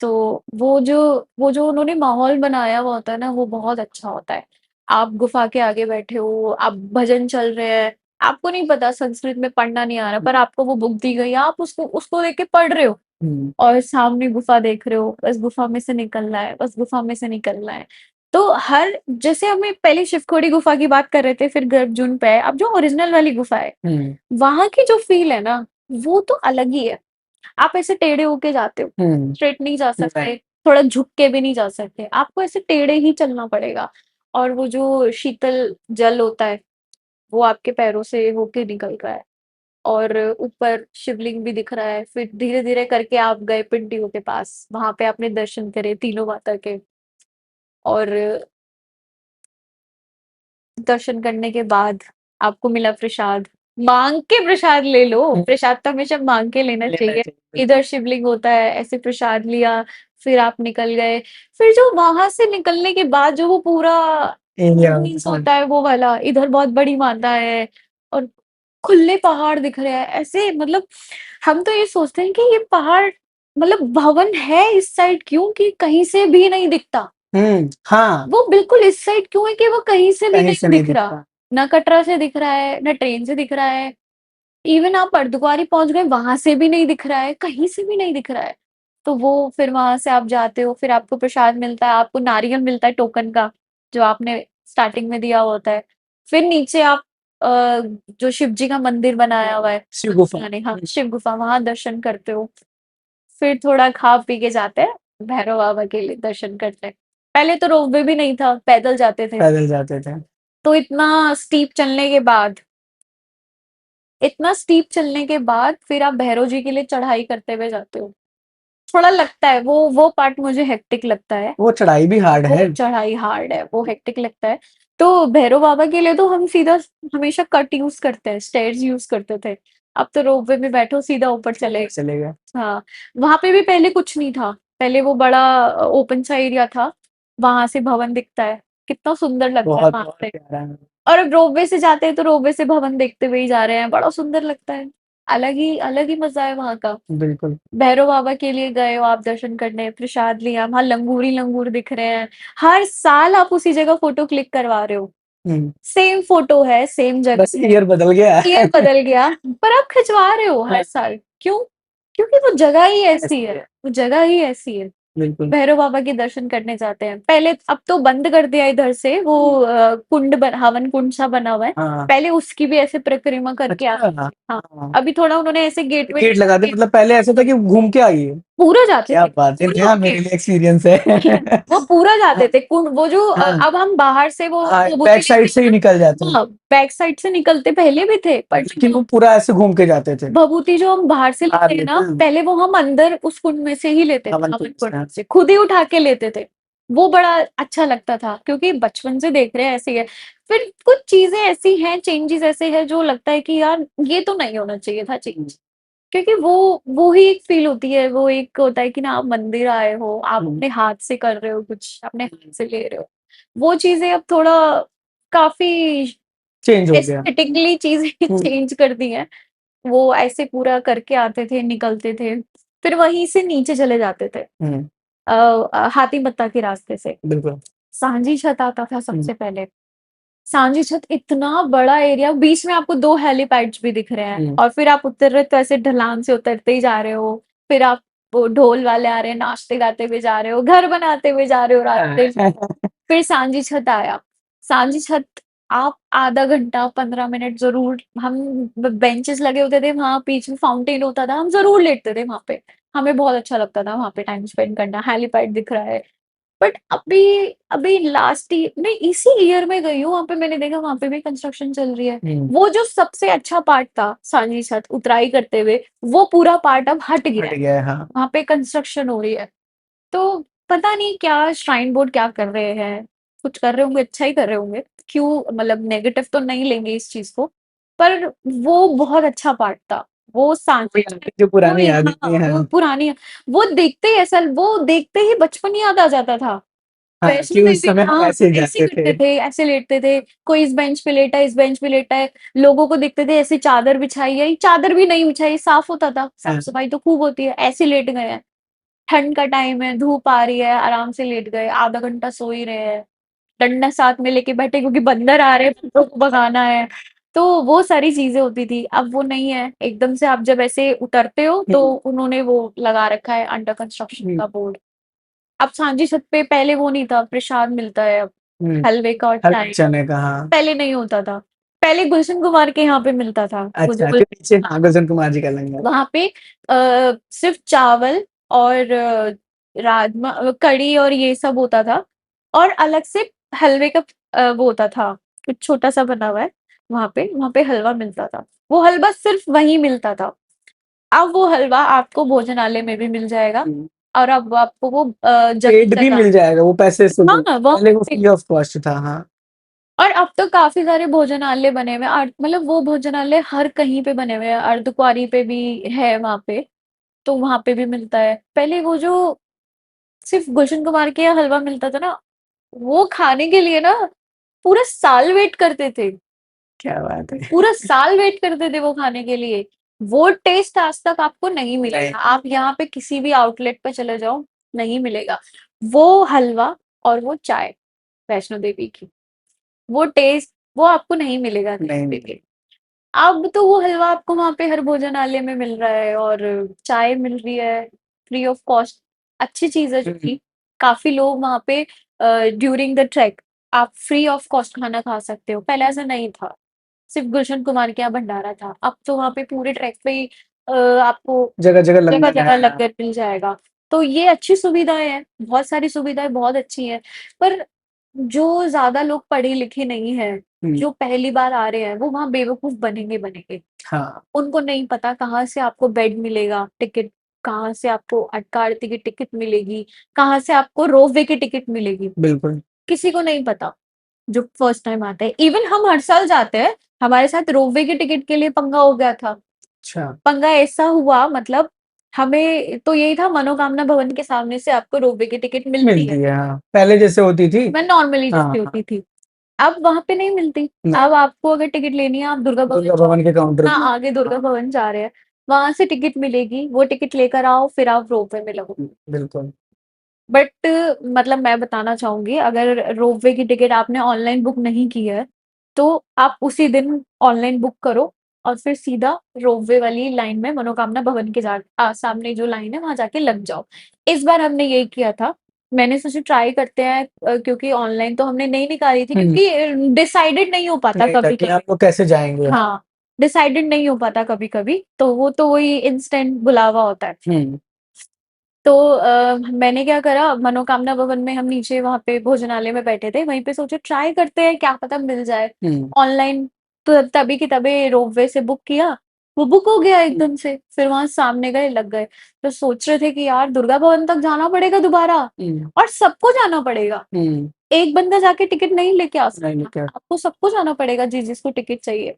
तो वो जो उन्होंने माहौल बनाया हुआ होता है ना, वो बहुत अच्छा होता है। आप गुफ़ा के आगे बैठे हो, आप भजन चल रहे हैं, आपको नहीं पता संस्कृत में पढ़ना नहीं आ रहा, पर आपको वो बुक दी गई है, आप उसको उसको देख के पढ़ रहे हो हुँ, और सामने गुफ़ा देख रहे हो, बस गुफ़ा में से निकलना है, बस गुफ़ा में से निकलना है। तो हर जैसे हमें पहले शिवखोड़ी गुफ़ा की बात कर रहे थे, फिर गर्भजून पे है, अब जो ओरिजिनल वाली गुफ़ा है, हुँ, वहाँ की जो फ़ील है ना, वो तो अलग ही है। आप ऐसे टेढ़े होके जाते हो, हुँ, स्ट्रेट नहीं जा नहीं, सकते, थोड़ा झुक के भी नहीं जा सकते, आपको ऐसे टेढ़े ही चलना पड़ेगा। और वो जो शीतल जल होता है, वो आपके पैरों से होके निकल रहा है और ऊपर शिवलिंग भी दिख रहा है। फिर धीरे-धीरे करके आप गए पिंडियों के पास, वहाँ पे आपने दर्शन करे तीनों माता के और दर्शन करने के बाद आपको मिला प्रसाद। माँग के प्रसाद ले लो, हुँ, प्रसाद तो हमेशा माँग के लेना लेना चाहिए। चाहिए बिल्कुल। इधर शिवलिंग होता है, ऐसे प्रसाद लिया, फिर आप निकल गए। फिर जो वहाँ से निकलने के बाद जो वो पूरा एरिया एक्सपीरियंस हाँ, होता है वो वाला, इधर बहुत बड़ी माता है और खुले पहाड़ दिख रहे हैं। ऐसे मतलब हम तो ये सोचते हैं कि ये पहाड़ मतलब भवन है इस साइड क्यों कि कहीं से भी नहीं दिखता। हुँ, हाँ, वो बिल्कुल इस साइड क्यों है कि वो कहीं से भी कहीं से नहीं नहीं दिख रहा। दिखता। ना कटरा से दिख रहा है, ना ट्रेन से दिख रहा है। इवन आप अर्धकुंवारी पहुँच गए, वहाँ से भी नहीं दिख रहा है, कहीं से भी नहीं दिख रहा है। तो वो फिर वहाँ से आप जाते हो, फिर आपको प्रसाद मिलता है, आपको नारियल मिलता है टोकन का, जो आपने स्टार्टिंग में दिया होता है। फिर नीचे आप अ, जो शिव जी का मंदिर बनाया हुआ है, शिव गुफ़ा। यानी हाँ, हुँ, शिव गुफ़ा, वहाँ दर्शन करते हो। फिर थोड़ा खा पी के जाते हैं, भैरव बाबा के लिए दर्शन करते हैं। पहले तो रोपवे भी नहीं था, पैदल जाते थे। पैदल जाते थे। तो इतना स्टीप चलने के बाद फिर आप भैरव जी के लिए चढ़ाई करते हुए जाते हो। थोड़ा लगता है वो पार्ट मुझे हेक्टिक लगता है। वो चढ़ाई भी हार्ड वो है। चढ़ाई हार्ड है, वो हेक्टिक लगता है। तो भैरव बाबा के लिए तो हम सीधा हमेशा कट यूज़ करते हैं, स्टेयर्स यूज़ करते थे। अब तो रोपवे में बैठो सीधा ऊपर चले ऊपर चले गए। हाँ, वहाँ पे भी पहले कुछ नहीं था। पहले वो बड़ा ओपन सा एरिया था, वहाँ से भवन दिखता है। कितना सुंदर लगता है बहुत, वहाँ बहुत से। प्यारा है। और अब रोपवे से जाते हैं तो रोपवे से भवन देखते हुए ही जा रहे हैं, बड़ा सुंदर लगता है। अलग ही मज़ा है वहाँ का। बिल्कुल। भैरव बाबा के लिए गए हो आप दर्शन करने, प्रसाद लिया, वहाँ लंगूर ही लंगूर दिख रहे हैं। हर साल आप उसी जगह फ़ोटो क्लिक करवा रहे हो। हुँ, सेम फ़ोटो है, सेम बस जगह है, ईयर बदल गया है। ईयर बदल गया, पर आप खिंचवा रहे हो हर हाँ, साल। क्यों? क्योंकि वो जगह ही ऐसी ऐसी है, है। वो जगह ही ऐसी है। बिल्कुल। भैरव बाबा के दर्शन करने जाते हैं। पहले अब तो बंद कर दिया इधर से वो कुंड हवन कुंड सा बना हुआ है। हाँ, पहले उसकी भी ऐसे परिक्रमा करके अच्छा आते हाँ, थे। हाँ, हाँ। अभी थोड़ा उन्होंने ऐसे गेट वेट गेट लगा लगा दिया के मतलब पहले ऐसा था कि घूम के आइए। पूरा जाते क्या थे, बात है! पूरा नया होके। मेरे लिए एक्सपीरियंस है। वो पूरा जाते हाँ, थे कुंड वो जो हाँ, अब हम बाहर से वो हाँ, विभूति बैक लेते साइड से ही हैं निकल जाते ना, हैं। हाँ, बैक साइड से निकलते पहले भी थे, पर लेकिन जब वो पूरा ऐसे घूम के जाते थे। भभूति जो हम बाहर से बाहर लेते हैं लेते ना, हैं, पहले वो हम अंदर उस कुंड में से ही लेते थे, हवन हवन कुंड कुंड से। हाँ, से, खुद ही उठा के लेते थे। वो बड़ा अच्छा लगता था, क्योंकि बचपन से देख रहे हैं ऐसे ही है। फिर कुछ चीज़ें ऐसी हैं, चेंजेज़ ऐसे हैं जो लगता है कि यार ये तो नहीं होना चाहिए था हुँ, चेंज। क्योंकि वो ही एक फ़ील होती है, वो एक होता है कि ना आप मंदिर आए हो, आप हुँ, अपने हाथ से कर रहे हो कुछ, अपने हाथ हुँ, से ले रहे हो। वो चीज़ें अब थोड़ा काफ़ी चेंज हो गया। एस्थेटिकली चीज़ें हुँ, चेंज कर दी हैं। वो ऐसे पूरा करके आते थे, निकलते थे, फिर वहीं से नीचे चले जाते थे हुँ, हाथी मत्ता के रास्ते से। बिल्कुल। सांझी छत आता था हुँ। सबसे पहले। सांझी छत इतना बड़ा एरिया, बीच में आपको 2 हेलीपैड्स भी दिख रहे हैं हुँ। और फिर आप उतर रहे तो ऐसे ढलान से उतरते ही जा रहे हो। फिर आप वो ढोल वाले आ रहे हैं, नाचते गाते हुए जा रहे हो, घर बनाते हुए जा रहे हो रास्ते में। फिर सांझी छत आया। सांझी छत आप आधा घंटा 15 मिनट ज़रूर, हम बेंचेस लगे होते थे, वहाँ बीच में फाउंटेन होता था, हम ज़रूर लेटते थे वहाँ पे। हमें बहुत अच्छा लगता था वहाँ पे टाइम स्पेंड करना, हेलीपैड दिख रहा है। बट अभी अभी लास्ट ईयर नहीं, इसी ईयर में गई हूँ, वहाँ पे मैंने देखा वहाँ पे भी कंस्ट्रक्शन चल रही है। हुँ। वो जो सबसे अच्छा पार्ट था सांझी छत उतराई करते हुए, वो पूरा पार्ट अब हट गया हट है। गया है, हाँ। वहाँ पे कंस्ट्रक्शन हो रही है। तो पता नहीं क्या श्राइन बोर्ड क्या कर रहे हैं, कुछ कर रहे होंगे, अच्छा ही कर रहे होंगे। क्यों, मतलब नेगेटिव तो नहीं लेंगे इस चीज़ को, पर वो बहुत अच्छा पार्ट था। वो वो सांझी छत, यादें जो वो पुरानी यादें हाँ, थी, वो हाँ। पुरानी, वो देखते ही बचपन याद आ जाता था। हाँ, कि वैष्णो उस देवी समय हम हाँ, ऐसे ऐसे जाते करते थे। थे, ऐसे लेटते थे, कोई इस बेंच पे लेटा है, इस बेंच पे लेटा है, लोगों को देखते थे ऐसे चादर बिछाई है, चादर भी नहीं बिछाई, साफ होता था, हाँ। साफ-सफाई तो खूब होती है, ऐसे लेट गए हैं। ठंड का टाइम है, धूप आ रही है, आराम से लेट गए, आधा घंटा सो ही रहे हैं, डंडा साथ में लेके बैठे क्योंकि बंदर आ रहे हैं, बंदरों को भगाना है। तो वो सारी चीज़ें होती थी, अब वो नहीं है। एकदम से आप जब ऐसे उतरते हो तो हुँ। उन्होंने वो लगा रखा है अंडर कंस्ट्रक्शन हुँ। का बोर्ड। अब सांझी छत पे पहले वो नहीं था, प्रसाद मिलता है अब, हुँ। हलवे का और हरे चाय का, चने का, हाँ। पहले नहीं होता था। पहले गुलशन कुमार के यहाँ पे मिलता था, वो जो अच्छा, गुल जो नीचे हाँ, हाँ, गुलशन कुमार जी का लंगर। वहाँ पे सिर्फ़ चावल और राजमा कढ़ी और ये सब होता था और अलग से हलवे का वो होता था, कुछ छोटा-सा बना हुआ है वहाँ पे हलवा मिलता था। वो हलवा सिर्फ़ वहीं मिलता था। अब वो हलवा आपको भोजनालय में भी मिल जाएगा हुँ। और अब आपको वो पेड भी जगह-जगह मिल जाएगा वो पैसे से भी। हाँ, वहाँ पहले वो पे फ्री ऑफ कॉस्ट था, हाँ। और अब तो काफ़ी सारे भोजनालय बने हुए हैं मतलब वो भोजनालय हर कहीं पे बने हुए हैं, अर्धकुँवारी पे भी है वहाँ पे, तो वहाँ पे भी मिलता है। पहले वो जो सिर्फ़ गुलशन कुमार के यहाँ हलवा मिलता था ना, वो खाने के लिए ना पूरा साल वेट करते थे। क्या बात है! पूरा साल वेट करते थे वो खाने के लिए। वो टेस्ट आज तक आपको नहीं नहीं। मिलेगा। आप यहाँ पे किसी भी आउटलेट पे चले जाओ, नहीं मिलेगा। वो हलवा और वो चाय वैष्णो देवी की, वो टेस्ट वो आपको नहीं मिलेगा कहीं नहीं पे मिलेगा। भी। अब तो वो हलवा आपको वहाँ पे हर भोजनालय में मिल रहा है और चाय मिल रही है फ्री ऑफ कॉस्ट। अच्छी चीज़ है जो हुँ। कि काफ़ी लोग वहाँ पे ड्यूरिंग द ट्रेक आप फ्री ऑफ कॉस्ट खाना खा सकते हो। पहले ऐसा नहीं था। सिर्फ़ गुलशन कुमार के यहाँ भंडारा था। अब तो वहाँ पे पूरे ट्रैक पे ही आपको जगह-जगह लंगर है, जगह-जगह हाँ। लंगर मिल जाएगा। तो ये अच्छी सुविधाएँ हैं, बहुत सारी सुविधाएँ बहुत अच्छी हैं। पर जो ज़्यादा लोग पढ़े-लिखे नहीं हैं, हुँ। जो पहली बार आ रहे हैं, वो वहाँ बेवकूफ़ बनेंगे बनेंगे। हाँ, उनको नहीं पता कहाँ से आपको बेड मिलेगा, टिकट कहाँ से आपको अटका आरती की टिकट मिलेगी, कहाँ से आपको रोपवे की टिकट मिलेगी, बिल्कुल। किसी को नहीं पता। जो फर्स्ट टाइम आते हैं। इवन हम हर साल जाते हैं, हमारे साथ रोपवे की टिकट के लिए पंगा हो गया था। अच्छा, पंगा ऐसा हुआ मतलब हमें तो यही था मनोकामना भवन के सामने से आपको रोपवे की टिकट मिलती है। मिलती है, हाँ। पहले जैसे होती थी। मैं नॉर्मली हाँ, जैसी हाँ। होती थी। अब वहाँ पे नहीं मिलती। नहीं, अब आपको अगर टिकट लेनी है आप दुर्गा भवन दुर्गा जाओ, भवन के काउंटर हाँ, पे। आगे दुर्गा हाँ। भवन जा रहे हैं, वहाँ से टिकट मिलेगी, वो टिकट लेकर आओ फिर आप रोपवे में लगो। बिल्कुल। बट मतलब मैं बताना चाहूँगी अगर रोपवे की टिकट आपने ऑनलाइन बुक नहीं की है, तो आप उसी दिन ऑनलाइन बुक करो और फिर सीधा रोपवे वाली लाइन में मनोकामना भवन के सामने जो लाइन है वहाँ जाके लग जाओ। इस बार हमने यही किया था। मैंने सोचा ट्राई करते हैं क्योंकि ऑनलाइन तो हमने नहीं निकाली थी हुँ। क्योंकि डिसाइडेड नहीं हो पाता नहीं था कि कभी-कभी। आप लोग कैसे जाएँगे? हाँ, डिसाइडेड नहीं हो पाता कभी-कभी, तो वो तो वही इंस्टेंट बुलावा होता है। हुँ। तो मैंने क्या करा मनोकामना भवन में हम नीचे वहाँ पे भोजनालय में बैठे थे, वहीं पे सोचे ट्राई करते हैं क्या पता मिल जाए। हुँ। ऑनलाइन तो तभी की तभी रोपवे से बुक किया, वो बुक हो गया हुँ। एकदम से, फिर वहाँ सामने गए लग गए। तो सोच रहे थे कि यार दुर्गा भवन तक जाना पड़ेगा दोबारा हुँ। और सबको जाना पड़ेगा। हुँ। एक बंदा जाके टिकट नहीं लेके आ नहीं, नहीं सकता, क्या आपको सबको जाना पड़ेगा जिसको टिकट चाहिए।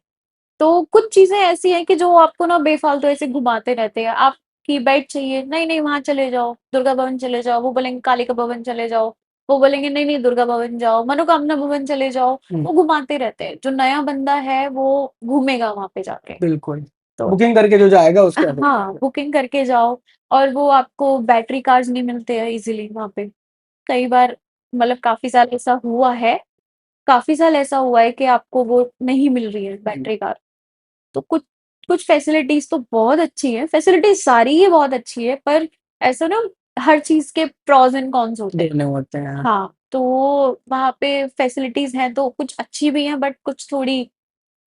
तो कुछ चीज़ें ऐसी हैं कि जो आपको ना बेफ़ालतू ऐसे घुमाते रहते हैं। आपकी बेड चाहिए, नहीं-नहीं वहाँ चले जाओ, दुर्गा भवन चले जाओ, वो बोलेंगे कालिका भवन चले जाओ, वो बोलेंगे नहीं-नहीं दुर्गा भवन जाओ, मनोकामना भवन चले जाओ, हुँ। वो घुमाते रहते हैं। जो नया बंदा है वो घूमेगा वहाँ पे जाके। बिल्कुल। तो बुकिंग करके जो जाएगा उसको ऐसा हाँ, बुकिंग करके जाओ और वो आपको बैटरी कार्ड्स नहीं मिलते हैं ईज़िली वहाँ पे। कई बार मतलब काफ़ी साल ऐसा हुआ है कि आपको वो नहीं मिल रही है बैटरी कार। तो कुछ कुछ फैसिलिटीज़ तो बहुत अच्छी हैं, फैसिलिटीज़ सारी ही बहुत अच्छी है, पर ऐसा ना हर चीज़ के प्रोस एंड कॉन्स होते हैं। दोनों होते हैं। हाँ, तो वहाँ पे फैसिलिटीज़ हैं तो कुछ अच्छी भी हैं बट कुछ थोड़ी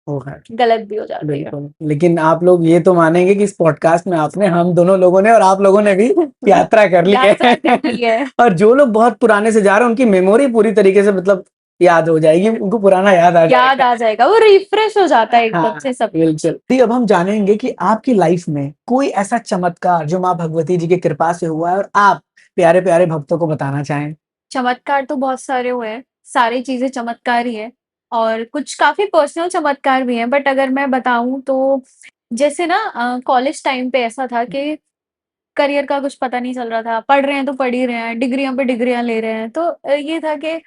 वो है। गलत भी हो जाती है। बिल्कुल, लेकिन आप लोग ये तो मानेंगे कि इस पॉडकास्ट में आपने हम दोनों लोगों ने और आप लोगों ने भी यात्रा कर ली यात्रा है। कर ली है। और जो लोग बहुत पुराने से जा रहे हैं उनकी मेमोरी पूरी तरीके से मतलब याद हो जाएगी, उनको पुराना याद आ याद जाएगा। आ जाएगा, वो रिफ्रेश हो जाता है एकदम हाँ, से सब कुछ। बिल्कुल। जी, अब हम जानेंगे कि आपकी लाइफ में कोई ऐसा चमत्कार जो माँ भगवती जी की कृपा से हुआ है और आप प्यारे-प्यारे भक्तों को बताना चाहें? चमत्कार तो बहुत सारे हुए हैं, सारी चीज़ें चमत्कार ही है और कुछ काफ़ी पर्सनल चमत्कार भी हैं, बट अगर मैं बताऊँ तो जैसे ना कॉलेज टाइम पे ऐसा था कि करियर का कुछ पता नहीं चल रहा था, पढ़ रहे हैं तो पढ़ ही रहे हैं, डिग्रियों पे डिग्रियाँ ले रहे हैं, तो ये था कि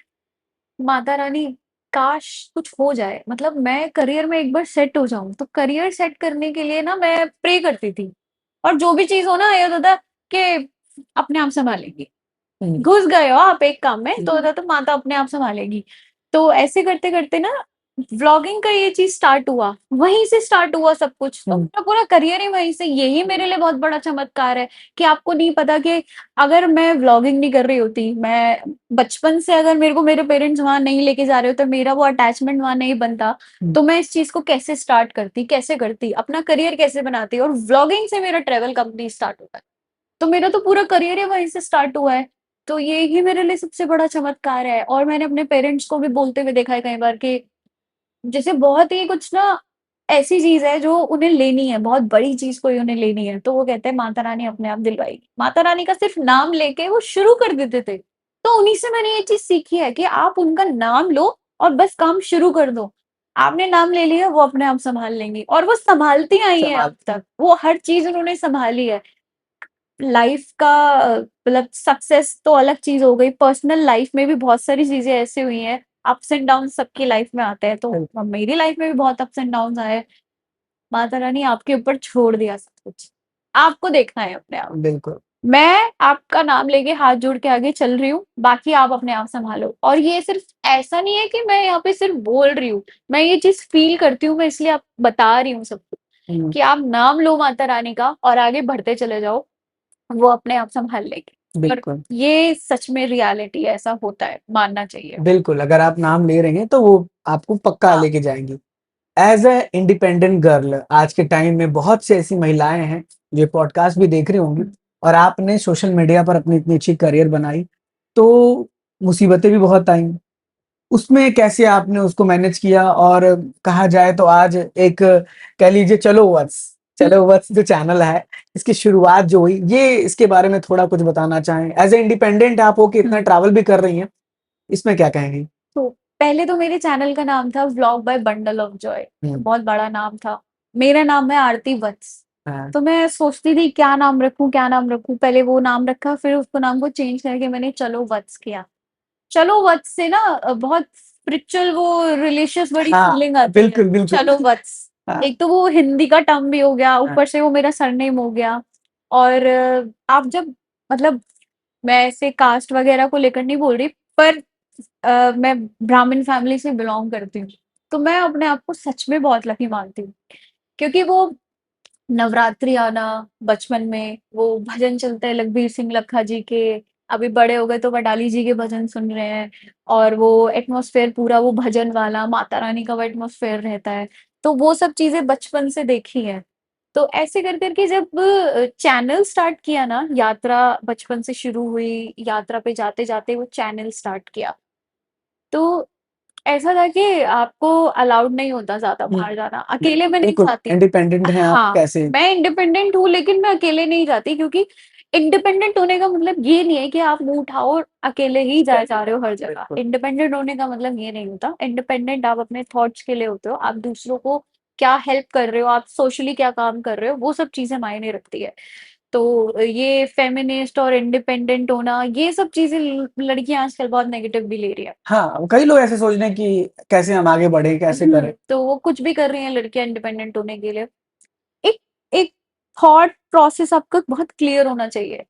माता रानी काश कुछ हो जाए, मतलब मैं करियर में एक बार सेट हो जाऊँ, तो करियर सेट करने के लिए ना मैं प्रे करती थी और जो भी चीज़ हो ना ये होता था कि अपने आप सँभालेंगे। हुँ, घुस गए हो आप एक काम में तो हुँ, होता तो माता अपने आप सँभालेगी। तो ऐसे करते-करते ना व्लॉगिंग का ये चीज़ स्टार्ट हुआ, वहीं से स्टार्ट हुआ सब कुछ, तो हुँ, मेरा पूरा करियर ही वहीं से, यही मेरे लिए बहुत बड़ा चमत्कार है कि आपको नहीं पता कि अगर मैं व्लॉगिंग नहीं कर रही होती, मैं बचपन से अगर मेरे को मेरे पेरेंट्स वहाँ नहीं लेके जा रहे होते, मेरा वो अटैचमेंट वहाँ नहीं बनता, हुँ, तो मैं इस चीज़ को कैसे स्टार्ट करती, कैसे करती, अपना करियर कैसे बनाती और व्लॉगिंग से मेरा ट्रैवल कंपनी स्टार्ट हुआ है। तो मेरा तो पूरा करियर ही वहीं से स्टार्ट हुआ है। तो ये ही मेरे लिए सबसे बड़ा चमत्कार है और मैंने अपने पेरेंट्स को भी बोलते हुए देखा है कई बार कि जैसे बहुत ही कुछ ना ऐसी चीज़ है जो उन्हें लेनी है, बहुत बड़ी चीज़ कोई उन्हें लेनी है, तो वो कहते हैं माता रानी अपने आप दिलवाएगी। माता रानी का सिर्फ नाम लेके वो शुरू कर देते थे। तो उन्हीं से मैंने ये चीज़ सीखी है कि आप उनका नाम लो और बस काम शुरू कर दो। आपने नाम ले लिया, वो अपने आप सँभाल लेंगी और वो सँभालती आई हैं अब संभालती हैं। तक। वो हर चीज़ उन्होंने सँभाली है। लाइफ का मतलब सक्सेस तो अलग चीज़ हो गई, पर्सनल लाइफ में भी बहुत सारी चीज़ें ऐसी हुई हैं, अप्स एंड डाउन्स सबकी लाइफ में आते हैं, तो बिल्कुल, मेरी लाइफ में भी बहुत अप्स एंड डाउन्स आए। माता रानी आपके ऊपर छोड़ दिया सब कुछ, आपको देखना है अपने आप। बिल्कुल। मैं आपका नाम लेके हाथ जोड़ के आगे चल रही हूँ, बाकी आप अपने आप सँभालो और ये सिर्फ ऐसा नहीं है कि मैं यहाँ पे सिर्फ बोल रही हूँ, मैं ये चीज़ फ़ील करती हूँ, मैं इसलिए आप बता रही हूँ सबको हुँ, कि आप नाम लो माता रानी का और आगे बढ़ते चले जाओ। वो अपने आप सँभाल लेगी और बिल्कुल। ये सच में रियलिटी है, ऐसा होता है, मानना चाहिए। बिल्कुल, अगर आप नाम ले रही हैं तो वो आपको पक्का हाँ। लेके जाएँगी। एज़ अ इंडिपेंडेंट गर्ल आज के टाइम में बहुत सी ऐसी महिलाएँ हैं, जो पॉडकास्ट भी देख रही होंगी और आपने सोशल मीडिया पर अपनी इतनी अच्छी करियर बनाई, तो मुसीबतें भी बहुत आईं। उसमें कैसे आपने उसको मैनेज किया और कहा जाए तो आज एक कह लीजिए चलो वत्स जो चैनल है, इसकी शुरुआत जो हुई, ये इसके बारे में थोड़ा कुछ बताना चाहें? एज़ अ इंडिपेंडेंट आप हो के इतना ट्रैवल भी कर रही हैं, इसमें क्या कहेंगी? तो पहले तो मेरे चैनल का नाम था vlog by bundle of joy, हुँ, बहुत बड़ा नाम था। मेरा नाम है आरती वत्स, हाँ, तो मैं सोचती थी क्या नाम रखूँ, क्या नाम रखूँ? पहले वो नाम रखा, फिर उसको नाम को चेंज करके मैंने चलो वत्स किया। चलो वत्स से ना बहुत स्पिरिचुअल वो रिलीजियस बड़ी हाँ, फीलिंग आती है। बिल्कुल, बिल्कुल। चलो वत्स, हाँ, एक तो वो हिंदी का टर्म भी हो गया, हाँ, ऊपर से वो मेरा सरनेम हो गया और आप जब मतलब मैं ऐसे कास्ट वगैरह को लेकर नहीं बोल रही, पर मैं ब्राह्मण फैमिली से बिलॉन्ग करती हूँ। तो मैं अपने आप को सच में बहुत लकी मानती हूँ, क्योंकि वो नवरात्रि आना, बचपन में वो भजन चलते हैं लखबीर सिंह लखा जी के, अभी बड़े हो गए तो वडाली जी के भजन सुन रहे हैं और वो एटमॉस्फेयर पूरा वो भजन वाला, माता रानी का वो एटमॉस्फेयर रहता है। तो वो सब चीज़ें बचपन से देखी हैं। तो ऐसे कर के जब चैनल स्टार्ट किया ना, यात्रा बचपन से शुरू हुई, यात्रा पे जाते-जाते वो चैनल स्टार्ट किया। तो ऐसा था कि आपको अलाउड नहीं होता ज़्यादा हुँ, बाहर जाना, अकेले मैं नहीं बिल्कुल, जाती। इंडिपेंडेंट हैं आप हाँ, कैसे मैं इंडिपेंडेंट हूँ लेकिन मैं अकेले नहीं जाती, क्योंकि इंडिपेंडेंट होने का मतलब ये नहीं है कि आप मुँह उठाओ और अकेले ही जाए जा रहे हो हर जगह। बिल्कुल, इंडिपेंडेंट होने का मतलब ये नहीं होता। इंडिपेंडेंट आप अपने थॉट्स के लिए होते हो, आप दूसरों को क्या हेल्प कर रहे हो, आप सोशली क्या काम कर रहे हो, वो सब चीज़ें मायने रखती है। तो ये फेमिनिस्ट और इंडिपेंडेंट होना, ये सब चीज़ें ल लड़कियाँ आजकल बहुत नेगेटिव भी ले रही हैं। हाँ, कई लोग ऐसे सोच रहे हैं कि कैसे हम आगे बढ़ें, कैसे करें? तो वो कुछ भी कर रही हैं लड़कियाँ इंडिपेंडेंट होने के लिए। एक एक थॉट प्रोसेस आपका बहुत क्लियर होना चाहिए।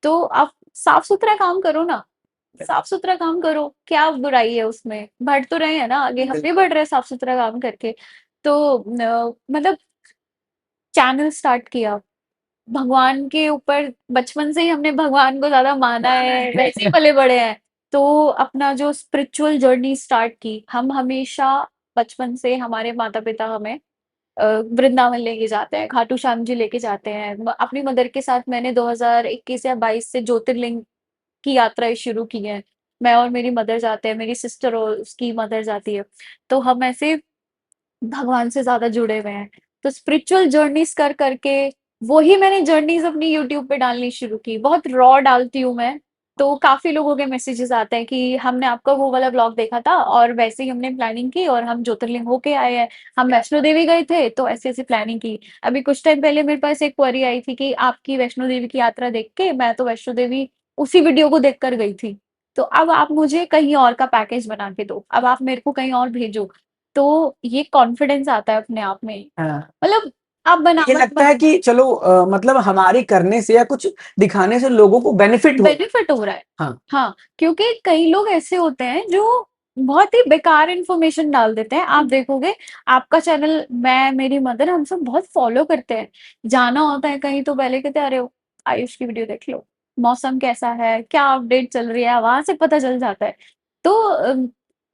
तो आप साफ-सुथरा काम करो ना। साफ-सुथरा काम करो, क्या बुराई है उसमें? बढ़ तो रहे हैं ना आगे, हम भी बिल्कुल। बढ़ रहे हैं साफ-सुथरा काम करके। तो मतलब चैनल स्टार्ट किया, भगवान के ऊपर बचपन से ही हमने भगवान को ज़्यादा माना है, वैसे ही पले-बड़े हैं। तो अपना जो स्पिरिचुअल जर्नी स्टार्ट की, हम हमेशा बचपन से हमारे माता-पिता हमें वृंदावन लेके जाते हैं, खाटू श्याम जी लेके जाते हैं। अपनी मदर के साथ मैंने 2021 या 22 से ज्योतिर्लिंग की यात्राएं शुरू की हैं। मैं और मेरी मदर जाते हैं, मेरी सिस्टर और उसकी मदर जाती है। तो हम ऐसे भगवान से ज़्यादा जुड़े हुए हैं। तो स्पिरिचुअल जर्नीज़ कर करके वही मैंने जर्नीज़ अपनी यूट्यूब पे डालनी शुरू की। बहुत रॉ डालती हूँ मैं, तो काफ़ी लोगों के मैसेजेस आते हैं कि हमने आपका वो वाला व्लॉग देखा था और वैसे ही हमने प्लानिंग की और हम ज्योतिर्लिंग होके आए हैं। हम वैष्णो देवी गए थे, तो ऐसे-ऐसे प्लानिंग की। अभी कुछ टाइम पहले मेरे पास एक क्वेरी आई थी कि आपकी वैष्णो देवी की यात्रा देख के मैं तो वैष्णो देवी उसी वीडियो को देखकर गई थी। तो अब आप मुझे कहीं और का पैकेज बना के दो। अब आप मेरे को कहीं और भेजो। तो ये कॉन्फिडेंस आता है अपने आप में। हाँ। मतलब आप ये बनावट लगता है बन कि चलो मतलब हमारे करने से या कुछ दिखाने से लोगों को बेनिफिट हो रहा है। बेनिफिट हो रहा है। हाँ, हाँ, क्योंकि कई लोग ऐसे होते हैं जो बहुत ही बेकार इन्फॉर्मेशन डाल देते हैं। आप देखोगे आपका चैनल मैं, मेरी मदर हम सब बहुत फॉलो करते हैं। जाना होता है कहीं तो पहले कहते हैं अरे आयुष की वीडियो देख लो, मौसम कैसा है, क्या अपडेट चल रही है, वहां से पता चल जाता है। तो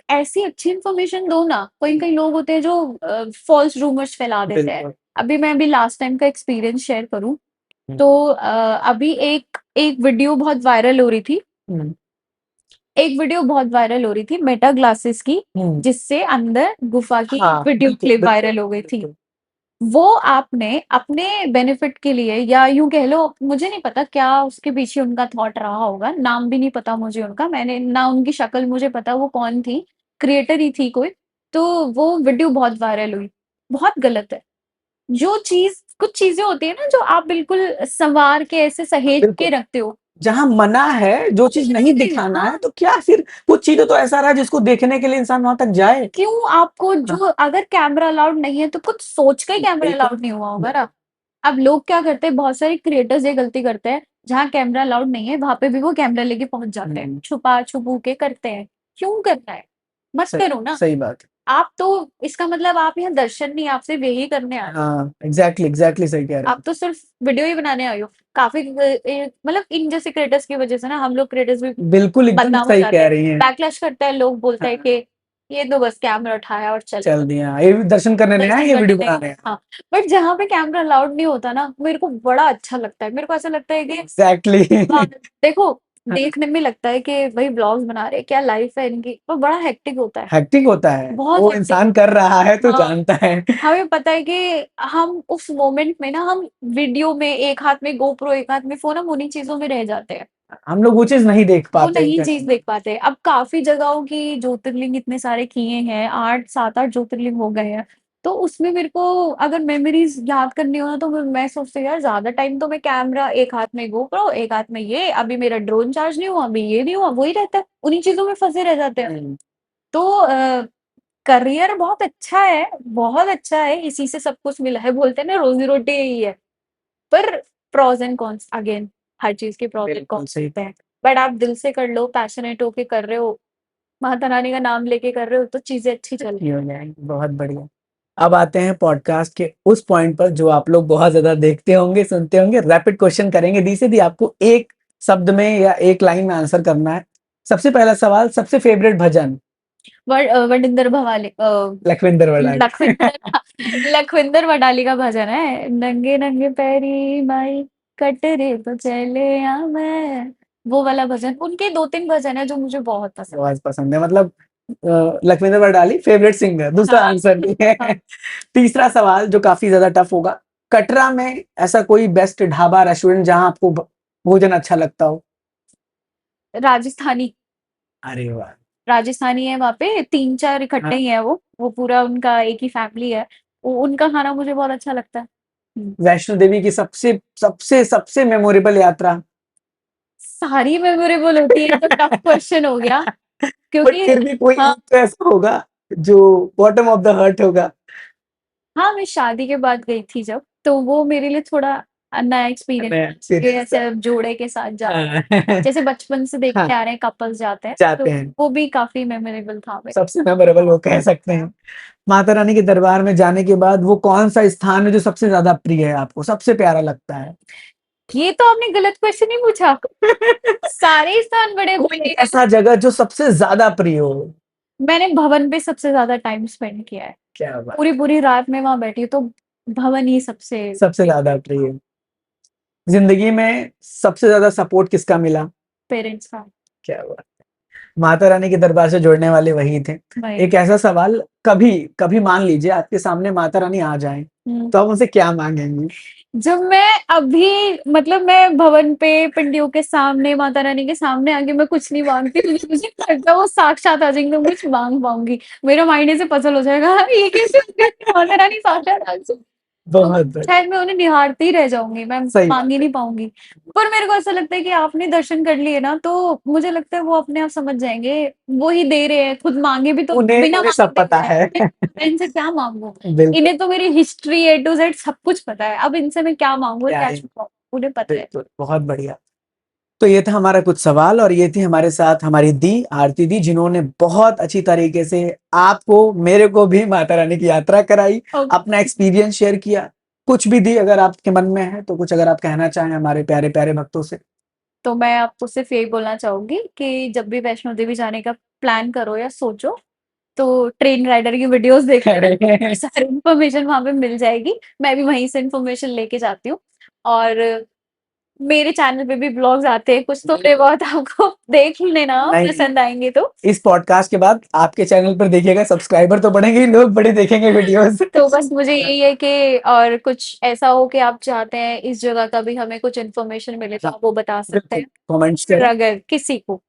ऐसी अच्छी इन्फॉर्मेशन दो ना। कोई कई लोग होते हैं जो फॉल्स रूमर्स फैला देते हैं। बिल्कुल। अभी लास्ट टाइम का एक्सपीरियंस शेयर करूं हुँ, तो अभी एक एक वीडियो बहुत वायरल हो रही थी। हुँ, एक वीडियो बहुत वायरल हो रही थी मेटा ग्लासेस की, हुँ। जिससे अंदर गुफा की हाँ, वीडियो बिल्कुल, क्लिप बिल्कुल, वायरल हो गई थी। बिल्कुल। वो आपने अपने बेनिफिट के लिए या यूँ कह लो मुझे नहीं पता क्या उसके पीछे उनका थॉट रहा होगा, नाम भी नहीं पता मुझे उनका, मैंने ना उनकी शक्ल मुझे पता वो कौन थी, क्रिएटर ही थी कोई। तो वो वीडियो बहुत वायरल हुई, बहुत गलत है। जो चीज़ कुछ चीज़ें होती है ना जो आप बिल्कुल सँवार के ऐसे सहेज के बिल्कुल, रखते हो। जहाँ मना है, जो चीज़ ये नहीं चीज़ दिखाना हाँ, है, तो क्या फिर कुछ चीज़ें तो ऐसा रहा है जिसको देखने के लिए इंसान वहाँ तक जाए। क्यों आपको हाँ, जो अगर कैमरा अलाउड नहीं है तो कुछ सोच के ही कैमरा बिल्कुल, अलाउड नहीं हुआ होगा बिल्कुल। ना। अब लोग क्या करते हैं बहुत सारे क्रिएटर्स ये गलती करते हैं, जहाँ कैमरा अलाउड नहीं है वहाँ पे भी वो कैमरा लेके पहुँच जाते हैं, हुँ, छुपा-छुपू के करते हैं। क्यों करना है? मत सही करो ना। सही बात है। आप तो इसका मतलब आप यहाँ दर्शन नहीं, आप सिर्फ यही करने आए हो। हाँ, एग्ज़ैक्टली, एग्ज़ैक्टली सही कह रहे आप हैं। तो सिर्फ वीडियो ही बनाने आए हो। काफ़ी मतलब इन जैसे क्रिएटर्स की वज़ह से ना हम लोग क्रिएटर्स भी बिल्कुल, एकदम बदनाम हो सही जाते कह हैं। रही हैं। बैकलैश करता है लोग बोलते हैं हाँ, कि ये तो बस कैमरा उठाया और चले चल गए। दिया, ये भी दर्शन करने नहीं आए, दर्शन ये करने वीडियो नहीं बनाने आए। हाँ, बट जहाँ पे कैमरा अलाउड नहीं होता ना, मेरे को बड़ा अच्छा लगता है। मेरे को ऐसा लगता है कि एग्ज़ैक्टली। हाँ, देखो हाँ, देखने में लगता है कि भई व्लॉग्स बना रहे हैं, क्या लाइफ है इनकी, पर बड़ा हेक्टिक होता है, हेक्टिक होता है, बहुत वो हेक्टिक इंसान होता कर रहा है है। तो हाँ, जानता है। हमें पता है कि हम उस मोमेंट में ना हम वीडियो में एक हाथ में गोप्रो, एक हाथ में फ़ोन हम उन्हीं चीज़ों में रह जाते हैं। हम लोग वो चीज़ नहीं देख वो पाते नहीं कहीं। चीज़ देख पाते। अब काफ़ी जगहों की ज्योतिर्लिंग इतने सारे किए हैं, 8 7-8 ज्योतिर्लिंग हो गए हैं। तो उसमें मेरे को अगर मेमोरीज़ याद करनी हो ना तो मैं सोचती हूँ यार ज़्यादा टाइम तो मैं कैमरा एक हाथ में गोप्रो, एक हाथ में ये, अभी मेरा ड्रोन चार्ज नहीं हुआ, अभी ये नहीं हुआ, वही रहता है। उन्हीं चीज़ों में फँसे रह जाते हैं। हुँ, तो करियर बहुत अच्छा है, इसी से सब कुछ मिला है। बोलते हैं ना रोज़ी-रोटी यही है। पर प्रोस एंड कॉन्स अगेन हर चीज़ के प्रोस एंड बिल्कुल कॉन्स सही। होते हैं। बट आप दिल से कर लो, पैशनेट होके कर रहे हो, माता रानी का नाम लेके कर रहे हो तो चीज़ें अच्छी चल अच्छी हो जाएँगी, बहुत बढ़िया। अब आते हैं पॉडकास्ट के उस पॉइंट पर जो आप लोग बहुत ज़्यादा देखते होंगे, सुनते होंगे, रैपिड क्वेश्चन करेंगे दी से दी आपको एक शब्द में या एक लाइन में आंसर करना है। सबसे पहला सवाल, सबसे फ़ेवरेट भजन? वडिंदर भवाली लखविंदर वडाली। लखविंदर लखविंदर वडाली का भजन है, नंगे नंगे पैरी माई कटरे तो चले आ मैं। वो वाला भजन, उनके 2-3 भजन है जो मुझे बहुत पसंद बहुत पसंद है मतलब लखविंदर वडाली फ़ेवरेट सिंगर, है। दूसरा हाँ, आंसर भी है। हाँ। तीसरा सवाल जो काफ़ी ज़्यादा टफ होगा, कटरा में ऐसा कोई बेस्ट ढाबा, रेस्टोरेंट जहाँ आपको भोजन अच्छा लगता हो? राजस्थानी अरे वाह! राजस्थानी है वहाँ पे 3-4 हाँ, इकट्ठे ही हैं वो पूरा उनका एक ही फैमिली है। उनका खाना मुझे बहुत अच्छा लगता है। हुँ। वैष्णो देवी की सबसे सबसे सबसे मेमोरेबल यात्रा? सारी मेमोरेबल होती है, ये तो टफ क्वेश्चन हो गया बट क्योंकि फिर भी कोई हाँ, एक तो ऐसा होगा जो बॉटम ऑफ द हार्ट होगा। हाँ, मैं शादी के बाद गई थी जब, तो वो मेरे लिए थोड़ा नया एक्सपीरियंस नया ये एक्सपीरियंस ऐसे था। अब जोड़े के साथ जाते हाँ। जैसे बचपन से देखते हाँ, आ रहे हैं कपल्स जाते हैं, जाते तो हैं। वो भी काफ़ी मेमोरेबल था मेरे सबसे मेमोरेबल वो कह सकते हैं। माता रानी के दरबार में जाने के बाद वो कौन-सा स्थान है जो सबसे ज़्यादा प्रिय है आपको, सबसे प्यारा लगता है? ये तो आपने गलत क्वेश्चन ही पूछा। सारे स्थान बड़े कोई प्रिय हैं। ऐसा जगह जो सबसे ज़्यादा प्रिय हो? मैंने भवन पे सबसे ज़्यादा टाइम स्पेंड किया है। क्या बात! पूरी-पूरी रात मैं वहाँ बैठी हूँ, तो भवन ही सबसे सबसे ज़्यादा प्रिय। ज़िंदगी में सबसे ज़्यादा सपोर्ट किसका मिला? पेरेंट्स का। क्या बात! माता रानी के दरबार से जुड़ने वाले वही थे। वही। एक ऐसा सवाल, कभी कभी मान लीजिए आपके सामने माता रानी आ जाएँ, हुँ। तो आप उनसे क्या माँगेंगी? जब मैं अभी मतलब मैं भवन पे पंडियों के सामने, माता रानी के सामने आके मैं कुछ नहीं माँगती, मुझे मुझे लगता है वो साक्षात आ जाएँगी तो कुछ माँग पाऊँगी। मेरा माइंड ऐसे पज़ल हो जाएगा, ये कैसे हो गया? माता रानी साक्षात आ गई। तो बहुत बढ़िया, शायद मैं उन्हें निहारती ही रह जाऊँगी, मैं सही माँग बात ही है। नहीं पाऊँगी। पर मेरे को ऐसा लगता है कि आपने दर्शन कर लिए ना, तो मुझे लगता है वो अपने आप समझ जाएँगे, वो ही दे रहे हैं, खुद माँगे भी तो उन्हें बिना उन्हें माँगे सब दे पता रहे है। हैं। मैं इनसे क्या माँगूँ? बिल्कुल, इन्हें तो मेरी हिस्ट्री ए टू ज़ेड सब कुछ पता है। अब इनसे मैं क्या माँगूँ और क्या क्या ही छुपाऊँ? उन्हें पता है। बिल्कुल, बहुत बढ़िया। तो ये था हमारा कुछ सवाल और ये थी हमारे साथ हमारी दी, आरती दी, जिन्होंने बहुत अच्छी तरीके से आपको, मेरे को भी माता रानी की यात्रा कराई, अपना ओके। एक्सपीरियंस शेयर किया। कुछ भी दी अगर आपके मन में है, तो कुछ अगर आप कहना चाहें हमारे प्यारे-प्यारे भक्तों से? तो मैं आपको सिर्फ़ यही बोलना चाहूँगी कि जब भी वैष्णो देवी जाने का प्लान करो या सोचो, तो ट्रेन राइडर की वीडियोज़ देख लेना, अरे! सारी इन्फॉर्मेशन वहाँ पे मिल जाएगी। मैं भी वहीं से इन्फॉर्मेशन लेके जाती हूँ और मेरे चैनल पे भी व्लॉग्स आते हैं, कुछ थोड़े बहुत आपको देख लेना नहीं, नहीं। पसंद आएँगे तो। इस पॉडकास्ट के बाद आपके चैनल पर देखिएगा, सब्सक्राइबर तो बढ़ेंगे ही, लोग बड़े देखेंगे वीडियोज़। तो बस मुझे यही है कि और कुछ ऐसा हो कि आप चाहते हैं इस जगह का भी हमें कुछ इन्फॉर्मेशन मिले तो आप वो बता सकते बिल्कुल, हैं। कमेंट्स और करें। अगर किसी को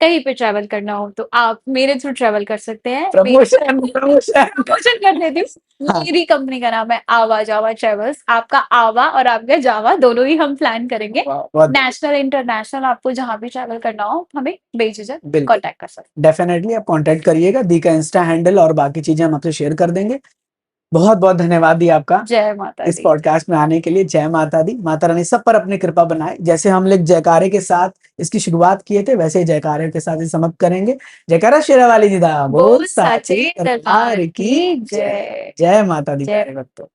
कहीं पे ट्रैवल करना हो तो आप मेरे थ्रू ट्रैवल कर सकते हैं। Promotion, promotion. प्रमोशन कर देती हूँ। हाँ, मेरी कंपनी का नाम है आवा जावा ट्रैवल्स। आपका आवा और आपका जावा दोनों ही हम प्लान करेंगे। वाह! बहुत नेशनल, इंटरनेशनल आपको जहाँ भी ट्रैवल करना हो हमें बेझिझक बिल्कुल, कॉन्टैक्ट कर सकते डेफ़िनेटली आप कॉन्टैक्ट करिएगा, दी का इंस्टा हैंडल और बाकी चीज़ें हम आपसे शेयर कर देंगे। बहुत-बहुत धन्यवाद दी आपका, हैं। जय माता इस दी। पॉडकास्ट में आने के लिए। जय माता दी, माता रानी सब पर अपनी कृपा बनाए। जैसे हम लोग जयकारे के साथ इसकी शुरुआत किए थे, वैसे ही जयकारे के साथ ही समाप्त करेंगे। जयकारा शेरावाली जी दा, बोल बोल साचे साचे दरबार दरबार की की जय। जय। जय माता दी जय प्यारे भक्तों।